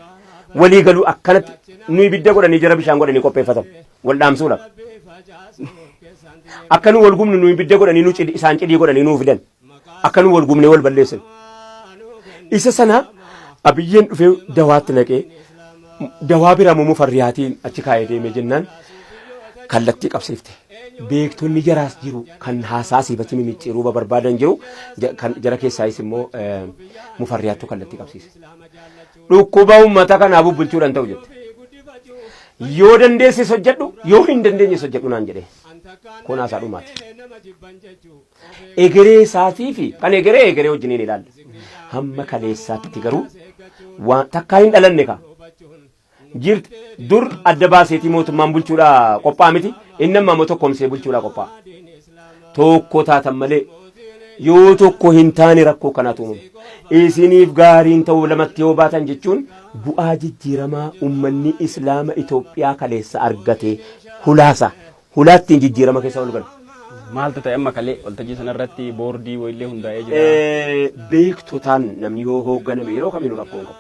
S1: walii galuu akkanatti nuyi bidda godhanii jara bishaan godhanii qopheeffatamu wal dhaamsuudha akka nu wal gumnu nuyi bidda godhanii isaan cidhii godhanii nuu fidan akka nu wal gumne wal balleessan isa sana abiyyeen dhufee dawaatti naqee dawaa bira mumu farriyaatiin achi kaayee deemee jennaan kallattii qabsiifte beektonni jaraas jiru kan haasaa siifatti mimicciiruu barbaadan jiru kan jara keessaayis immoo mufarriyaattu kallattii qabsiise dhukkuba uummata kanaa bubbulchuudhaan ta'u jette yoo dandeessis hojjedhu yoo hin dandeenyes hojjedhu naan jedhe kun haasaa dhumaati egeree isaatii fi kan egeree wajjiniin ilaalla hamma kaleessaatti garuu waan takkaa hin dhalanne ka jirti dur adda baaseetii mootummaan bulchuudha qophaa miti inni amma tokkomsee bulchuudha qophaa tokko taatan malee yoo tokko hin taane rakkoo kanaatu uumamu isiniif gaariin ta'uu lamatti yoo baatan jechuun bu'aa jijjiiramaa ummanni islaama Itoophiyaa kaleessa argate hulaattiin jijjiirama keessa ol galu.
S2: Maaltu ta'e amma kalee waltajjii sanarratti boordii wayillee hundaa'ee jira.
S1: Beektotaan namni yoo hoogganame yeroo kamiinuu rakkoo qabu.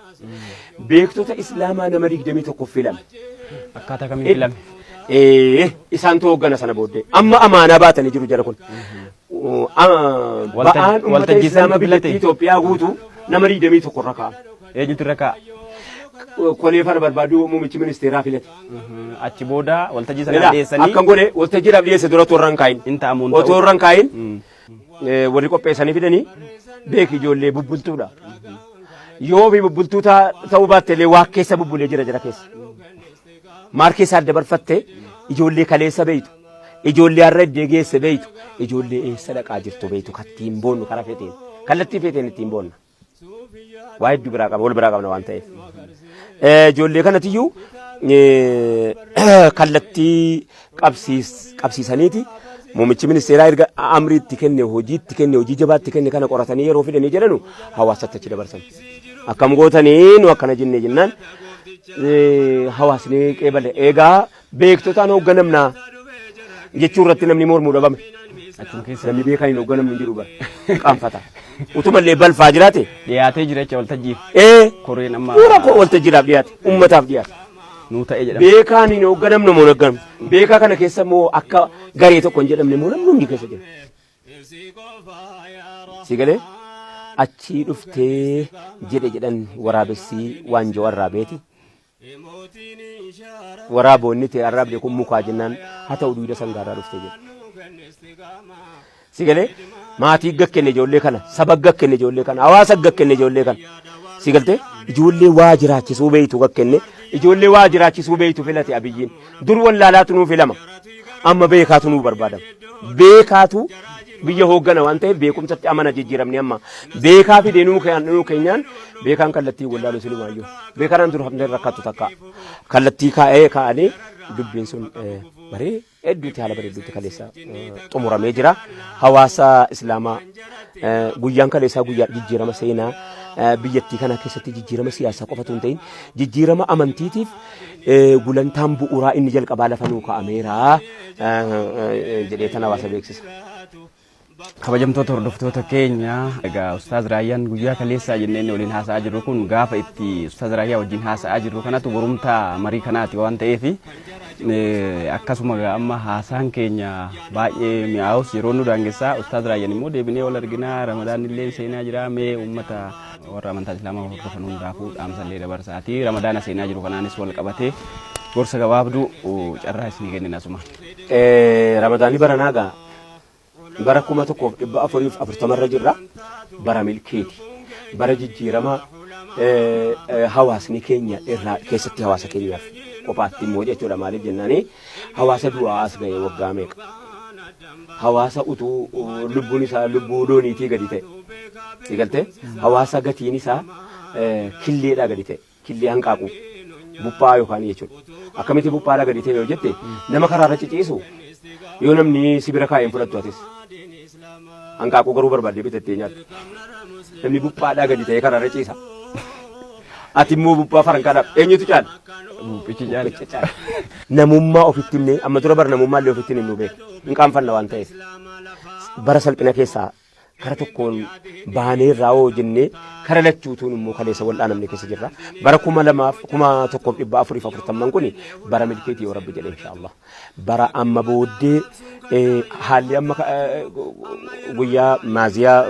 S1: Beektota islaamaa nama 21 filame.
S2: Akkaataa kamiin filame?
S1: Isaantu hooggana sana booddee amma amaanaa baatanii jiru jara kun. Ba'aan uummata islaamaa biyyattii Itoophiyaa guutuu nama 21 irra kaa'a.
S2: Eenyutu irra kaa'a?
S1: Koleefara barbaadu muummichi ministeeraa filate.
S2: Achi booda waltajjii sana dhiyeessanii.
S1: Akkan godhe waltajjiidhaaf dhiyeesse dura otoo irra hin kaayin. Otoo irra hin kaayin warri qopheessanii fidanii beeki ijoollee bubbultuudha. Yoo fi bubbultuu ta'uu baatte illee waa keessa bubbulee jira keessa. Maal keessa adda barfatte ijoollee kaleessa beeytu. Ijoollee har'a iddee geesse beeytu. Ijoollee eessa dhaqaa jirtu beeytu kattiin boonnu karaa feeteen. Kallattii feeteen ittiin boonna. Waa hedduu biraa qaba wal biraa qabna waan ta'eef. Ijoollee kanatiyyuu kallattii qabsiisaniiti muummichi ministeeraa erga amriitti kenne hojii jabaatti kenne kana qoratanii yeroo fidanii jedhanu hawaasatti achi dabarsan. Akkam gootanii nu akkana jennee jennaan hawaasni qeebale eegaa beektotaan hoogganamnaa jechuu irratti namni mormuu dhabame. Namni beekan hin hoogganamnu jiru bara qaanfata. Utumallee balfaa jiraate
S2: dhiyaatee jira jecha waltajjiif. Koreen amma
S1: waltajjiidhaaf dhiyaate ummataaf dhiyaate.
S2: Nuu ta'ee jedhama.
S1: Beekaan hin hoogganamne moo hoogganamne. Beekaa kana keessa moo akka garee tokko hin jedhamne moo namni hundi keessa jira. Sigalee achii dhuftee jedhan waraabessii waanjoo warraabeeti. Waraaboonni ta'e arraabde kun mukaa jennaan haa ta'u duwida sangaarraa dhuftee jedha. Sigalee maatii gakkenne ijoollee kana saba gakkenne ijoollee kana hawaasa gakkenne ijoollee kana sigaltee ijoollee waa jiraachisuu beeytu gakkenne ijoollee waa jiraachisuu beeytu filate abiyyiin dur wallaalaatu nuu filama amma beekaatu nuu barbaadama beekaatu biyya hooggana waan ta'eef beekumsatti amana jijjiiramne amma beekaa fi deenuu keenyaan beekaan kallattii wallaaluu silumaayyuu beekaan dur hamdee rakkattu takka kallattii kaa'anii dubbiin sun baree hedduutti haala bareedduutti kaleessa xumuramee jira. Hawaasa Islaamaa guyyaan kaleessaa guyyaa jijjiirama seenaa biyyattii kana keessatti jijjiirama siyaasaa qofatu hin ta'in jijjiirama amantiitiif gulantaan bu'uuraa inni jalqabaa lafa nuu kaa'ameera jedhee tan hawaasa beeksisa.
S2: Kabajamtoota hordoftoota keenya egaa Ustaaz Raayyaan guyyaa kaleessaa jenneen waliin haasa'aa jirru kun gaafa itti Ustaaz Raayyaa wajjin haasa'aa jirru kanatu borumtaa marii kanaati waan ta'eef akkasuma amma haasaan keenya baay'ee mi'aawus yeroo nu daangessaa Ustaaz Raayyaan immoo deebinee wal arginaa Ramadaan illee seenaa jira mee uummata warra amantaa Islaamaa hordofan hundaafuu dhaamsallee dabarsaati Ramadaana seenaa jiru kanaanis wal qabatee gorsa gabaabduu carraa isinii kennina asuma.
S1: Ramadaanii baranaagaa bara 1440 jirra bara milkeeti bara jijjiirama hawaasni keenya irraa keessatti hawaasa keenyaaf qofaatti immoo jechuudha maaliif jennaani hawaasa du'aa as ga'e waggaa meeqa hawaasa utuu lubbuun isaa lubbuu looniitii gadi ta'e eegalte hawaasa gatiin isaa killeedhaa gadi ta'e killee hanqaaqu buphaa yookaan jechuudha akkamitti buphaadhaa gadi ta'e yoo jette nama karaarra ciciisu yoo namni sibira kaa'een fudhattu atis hanqaaquu garuu barbaadee bitattee nyaata namni buphaadhaa gadi ta'ee karaarra ciisa ati immoo buphaa farankaadhaaf eenyutu caala
S2: Buphichi caala
S1: namummaa ofitti himnee amma dura bara namummaa illee ofitti himnu beeku hin qaanfanna waan ta'eef bara salphina keessaa kara tokkoon baanee irraa hoo jennee kara lachuutuun immoo kaleessa wal'aa namni keessa jirra bara 1440 kun bara milkeetii yoo rabbi jedhe inshaallah bara amma booddee haalli amma guyyaa maaziyaa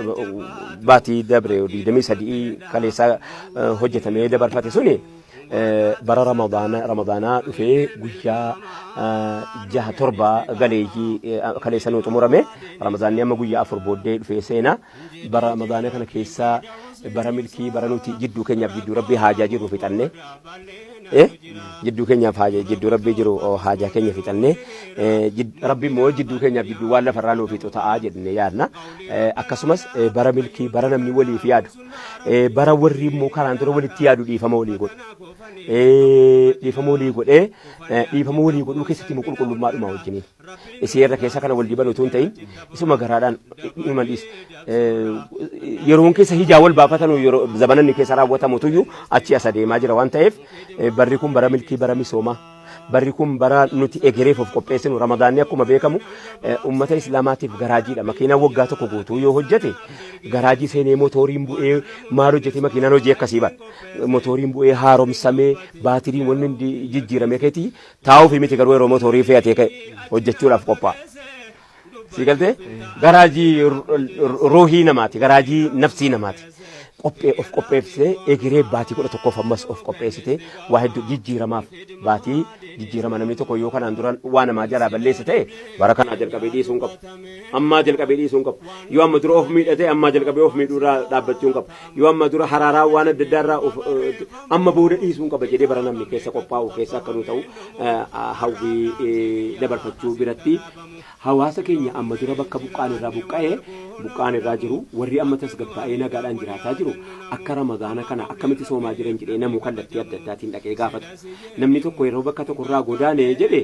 S1: baatii dabre 23 kaleessa hojjetamee dabarfate suni bara ramadaanaa dhufee guyyaa 6-7 galeeyyii kaleessa nuu xumurame ramadaanni amma guyyaa 4 booddee dhufee seenaa bara ramadaana kana keessaa bara milkii bara nuti jidduu keenyaaf jidduu rabbii haajaa jiru fixanne jidduu keenyaaf haajaa jidduu rabbii jiru haajaa keenya fixanne rabbii immoo jidduu keenyaaf jidduu waan lafarraa nuu fixu ta'aa jennee yaadna akkasumas bara milkii bara namni waliif yaadu bara warri immoo karaan dura walitti yaadu dhiifama walii godhu dhiifama walii godhee dhiifama walii godhuu keessatti immoo qulqullummaadhuma wajjiniin isii irra keessa kana wal diban utuu hin ta'in isuma garaadhaan himan dhiis yeroon keessa hijaa wal baafatan yeroo zamananni keessa raawwatamutuyyuu achi as adeemaa jira waan ta'eef barri kun bara milkii bara misoomaa barri kun bara nuti egereef of qopheessinu ramadaanni akkuma beekamu ummata islaamaatiif garaajiidha makiinaan waggaa tokko guutuu yoo hojjete garaajii seenee motoriin bu'ee maal hojjete makiinaan hojii akkasii bara motoriin bu'ee haaromsamee baatiriin wanni jijjiirame keetii taa'uuf miti garuu yeroo motorii fe'atee ka'e hojjechuudhaaf qophaa'a. Sigalte garaajii ruuhii namaati garaajii nafsii namaati of qopheessee egeree baatii 11 ammas of qopheessite waa hedduu jijjiiramaaf baatii jijjiirama namni tokko yoo kanaan dura waa namaa jalaa balleessa ta'e bara kanaa jalqabee dhiisuu hin qabu ammaa jalqabee dhiisuu hin qabu yoo amma dura of miidhate ammaa jalqabee of miidhuurraa dhaabbachuu hin qabu yoo amma dura haraaraa waan adda addaarraa amma booda dhiisuu hin qaba jedhee bara namni keessa qophaa'u keessa akka nu ta'u hawwii dabarfachuu biratti hawaasa keenya amma dura bakka buqqaan irraa jiru warri amma tasgabbaa'ee nagaadhaan jiraataa jiru akka ramadaana kana akkamitti soomaa jiran jedhee namuu kallattii adda addaatiin dhaqee gaafata namni tokko yeroo bakka tokko irraa godaanee jedhe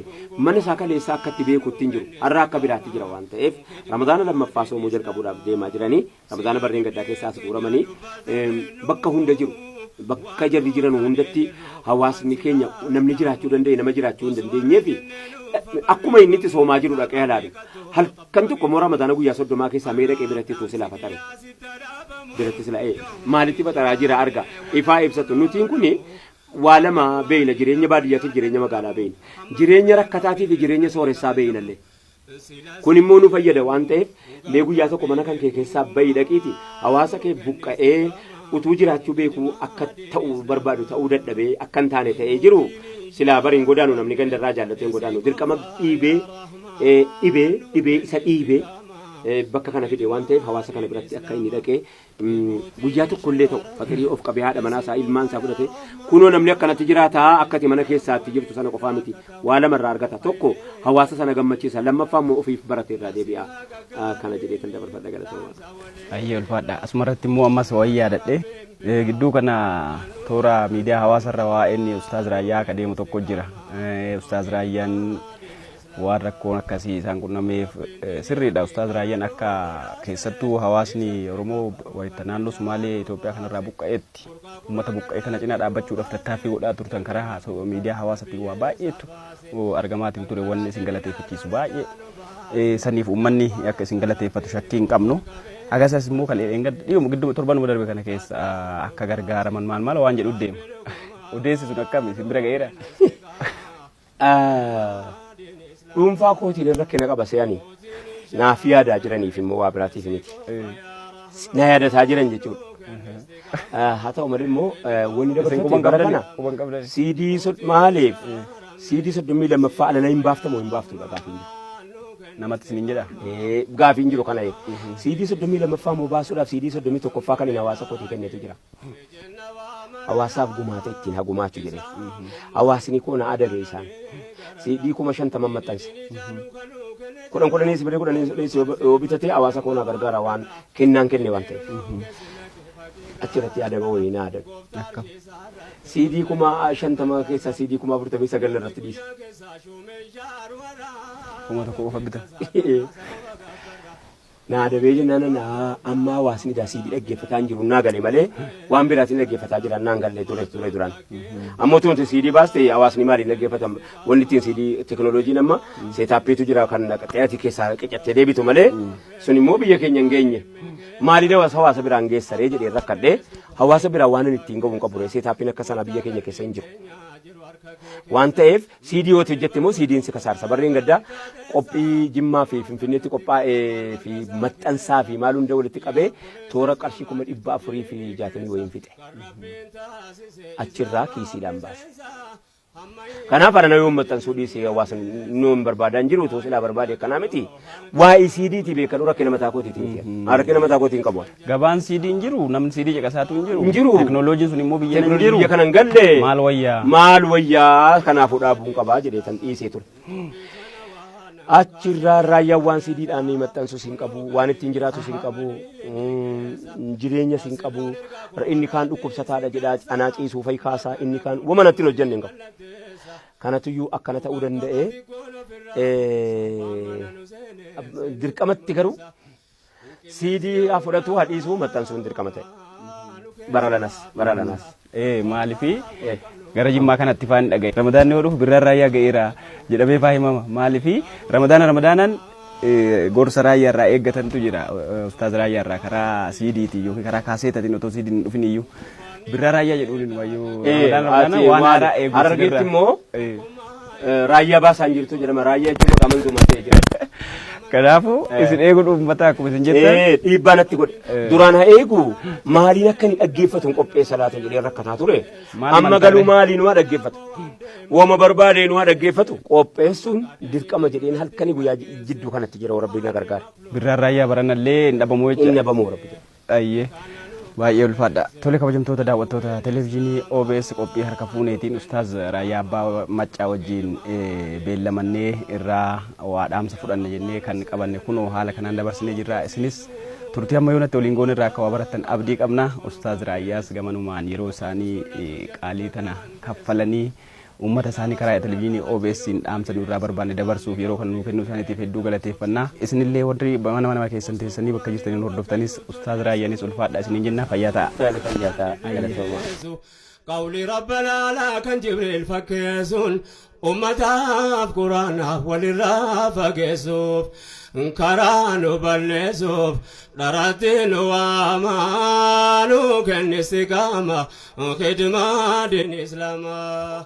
S1: mana isaa kaleessaa akkatti beekutti hin jiru har'a akka biraatti jira waan ta'eef ramadaana lammaffaa soomuu jalqabuudhaaf deemaa jiranii ramadaana barreen gaddaa keessaas guuramanii bakka hunda jiru bakka jarri jiran hundatti hawaasni keenya namni jiraachuu danda'e nama jiraachuu hin dandeenyeef akkuma inni itti soomaa jiru dhaqee halaalu halkan tokko moo ramadaana guyyaa 30 keessaa mee dhaqee biratti tuu silaa fatare biratti silaa maalitti fataraa jira arga ifaa ibsatu nutiin kuni waa lama beeyna jireenya baadiyyaatu jireenya magaalaa beeyna jireenya rakkataatii fi jireenya sooressaa beeynallee kun immoo nu fayyada waan ta'eef mee guyyaa tokko mana kan kee keessaa bayi dhaqiiti hawaasa kee buqqa'ee utuu jiraachuu beekuu akka ta'uu barbaadu ta'uu dadhabee akka hin taane ta'ee jiru silaa bariin godaanu namni gandarraa jaallatee godaanu dirqama dhibee isa dhiibee bakka kana fide waan ta'eef hawaasa kana biratti akka inni dhaqee guyyaa tokkollee ta'u fakirii of qabee haadha manaa isaa ilmaan isaa fudhate kunoo namni akkanatti jiraataa akkati mana keessaatti jirtu sana qofaa miti waa lamarraa argata tokko hawaasa sana gammachiisa lammaffaa immoo ofiif barate irraa deebi'a kana jedhee kan dabarfadha galatoomaa.
S2: Ayyee ulfaadha asumarratti immoo ammas wayii yaadadhe gidduu kana toora miidiyaa hawaasarra waa'een Ustaaz Raayyaa akka deemu tokko jira Ustaaz Raayyaan waan rakkoon akkasii isaan qunnameef sirriidha. Ustaaz Raayyaan akka keessattuu hawaasni Oromoo wayita naannoo Sumaalee Itoophiyaa kanarraa buqqa'eetti uummata buqqa'ee kana cinaa dhaabbachuudhaaf tattaaffii godhaa turtan karaa miidiyaa hawaasaatiin waa baay'eetu argamaatiin ture wanni isin galateeffachiisu baay'ee saniif uummanni akka isin galateeffatu shakkii hin qabnu. Agasas immoo kan dhiyoo gidduu torbanuma darbe kana keessa akka gargaaraman maal waan jedhu deema. Odeessi sun akkami isin bira ga'eera?
S1: Dhuunfaa kootiin rakkina qaba se'anii naaf yaadaa jiraniif immoo waa biraatiif miti. Na yaadataa jiran jechuudha. Haa ta'u malee immoo wanni dabarsee bara kana CD maaliif CD 32 alala hin baaftamu hin baaftuudha gaafiin jiru.
S2: Namatti isin hin jedha?
S1: Gaafiin jiru kana CD 32 moo baasuudhaaf CD 31 kan hawaasa kootii kenneetu jira. Hawaasaaf gumaata ittiin hagumaachuu jedhee. Hawaasni kun adabe isaan. CD 50 maxxanse. Kudhaniis biree kudhaniis yoo bitatee hawaasa kun gargaara waan kennaan kenne waan ta'eef. Achirratti adaba waliin adabe. CD 50 keessaa CD 49 irratti dhiise.
S2: Kuma tokko qofa bita.
S1: Na adabee jennaan amma hawaasni CD dhaggeeffataa hin jiru naa galee malee waan biraatiin dhaggeeffataa jiran naan galee ture duraan. Ammoo tunti CD baaste hawaasni maaliin dhaggeeffatan wanni ittiin CD teknooloojiin amma seetaappiitu jira kan xayaati keessaa qicattee deebitu malee sun immoo biyya keenya hin geenye. Maaliidha hawaasa biraan geessaree jedhee rakkadhee hawaasa biraan waan ittiin gahuun qabu seetaappiin akka sana biyya keenya keessa hin jiru. Waan ta'eef CD yoo hojjette immoo CD'n si kasaarsa. Barreen gaddaa qophii Jimmaa fi Finfinneetti qophaa'ee fi maxxansaa fi maal hunda walitti qabee toora qarshii 460 wayiin fixe. Achirraa kiisiidhaan baase. Kanaaf ana yoo maxxansuu dhiisee hawaasa nuun barbaadan jiru otoo silaa barbaade akkanaa miti. Waa'ee CD'ti beekan rakkina mataa kootiiti miti. Rakkina mataa kootiin qabu.
S2: Gabaan CD hin jiru, namni CD caqasaatu hin
S1: Hin jiru.
S2: Teknooloojiin sun immoo biyya hin jiru.
S1: Biyya kana hin galle.
S2: Maal
S1: wayyaa kanaafuu dhaabuun qabaa jedhee tan dhiisee ture. Achirraa Raayyaan waan CD'dhaan maxxansu sin qabu, waan ittiin jiraatu sin qabu, jireenya sin qabu, inni kaan dhukkubsataadha jedhaa anaa ciisuu fa'i kaasaa, inni kaan wama nattiin hojjenne hin qabu. Kanatuyyuu akkana ta'uu danda'ee dirqamatti garuu CD fudhatu hadhiisuu maxxansuun dirqama ta'e. Baralanas.
S2: Maalifi gara Jimmaa kanatti faan dhagaye. Ramadaanni yoo dhufu birraan Raayyaa ga'eera jedhamee faa himama. Maalifi Ramadaanaan gorsa Raayyaa irraa eeggatantu jira. Ustaaz Raayyaa irraa karaa CD'ti yookiin karaa kaaseetatiin otoo CD hin dhufin iyyuu. Birraan Raayyaa jedhuun wayyoo Ramadaanaan waan haaraa eeguutu jira.
S1: Argeetti immoo Raayyaa baasaan jirtu jedhama. Raayyaa jechuun qamantuu mattee jira.
S2: Kanaafuu isin eeguun uummataa akkuma isin jettan
S1: dhiibbaa natti godhe. Duraan haa eegu maaliin akka inni dhaggeeffatu hin qopheessa laata jedhee rakkataa ture. Amma galuu maaliin waa dhaggeeffatu. Wama barbaadeen waa dhaggeeffatu qopheessuun dirqama jedheen halkanii guyyaa jidduu kanatti jira rabbiin na gargaara.
S2: Birraan Raayyaa baranallee hin dhabamu jechuudha.
S1: Hin dhabamu rabbi.
S2: Ayyee. Baay'ee ulfaadha. Tole kabajamtoota daawwattoota televezyiinii OBS qophii harka fuuneetiin Ustaaz Raayyaa Abbaa Maccaa wajjin beellamannee irraa waa dhaamsa fudhanne jennee kan qabanne kunoo haala kanaan dabarsinee jirra. Isinis turtii amma yoonatti waliin goon irraa akka waa barattan abdii qabna. Ustaaz Raayyaas gamanumaan yeroo isaanii qaalii tana kaffalanii ummata isaanii karaa televezyiinii OBS'n dhaamsa nurraa barbaanne dabarsuuf yeroo kan nuu kennuu isaaniitiif hedduu galateeffannaa. Isinillee warri mana keessan teessanii bakka jirtaniin hordoftanis Ustaaz Raayyaanis ulfaadha isiniin jenna fayyaa ta'a.
S3: Qawli Rabbana laa kan Jibriil fakkeessuun ummataaf Quraanaaf walirraa fageessuuf karaa nu balleessuuf dharatti nu waamaa nu kenni istiqaama khidmaa diin Islaamaa.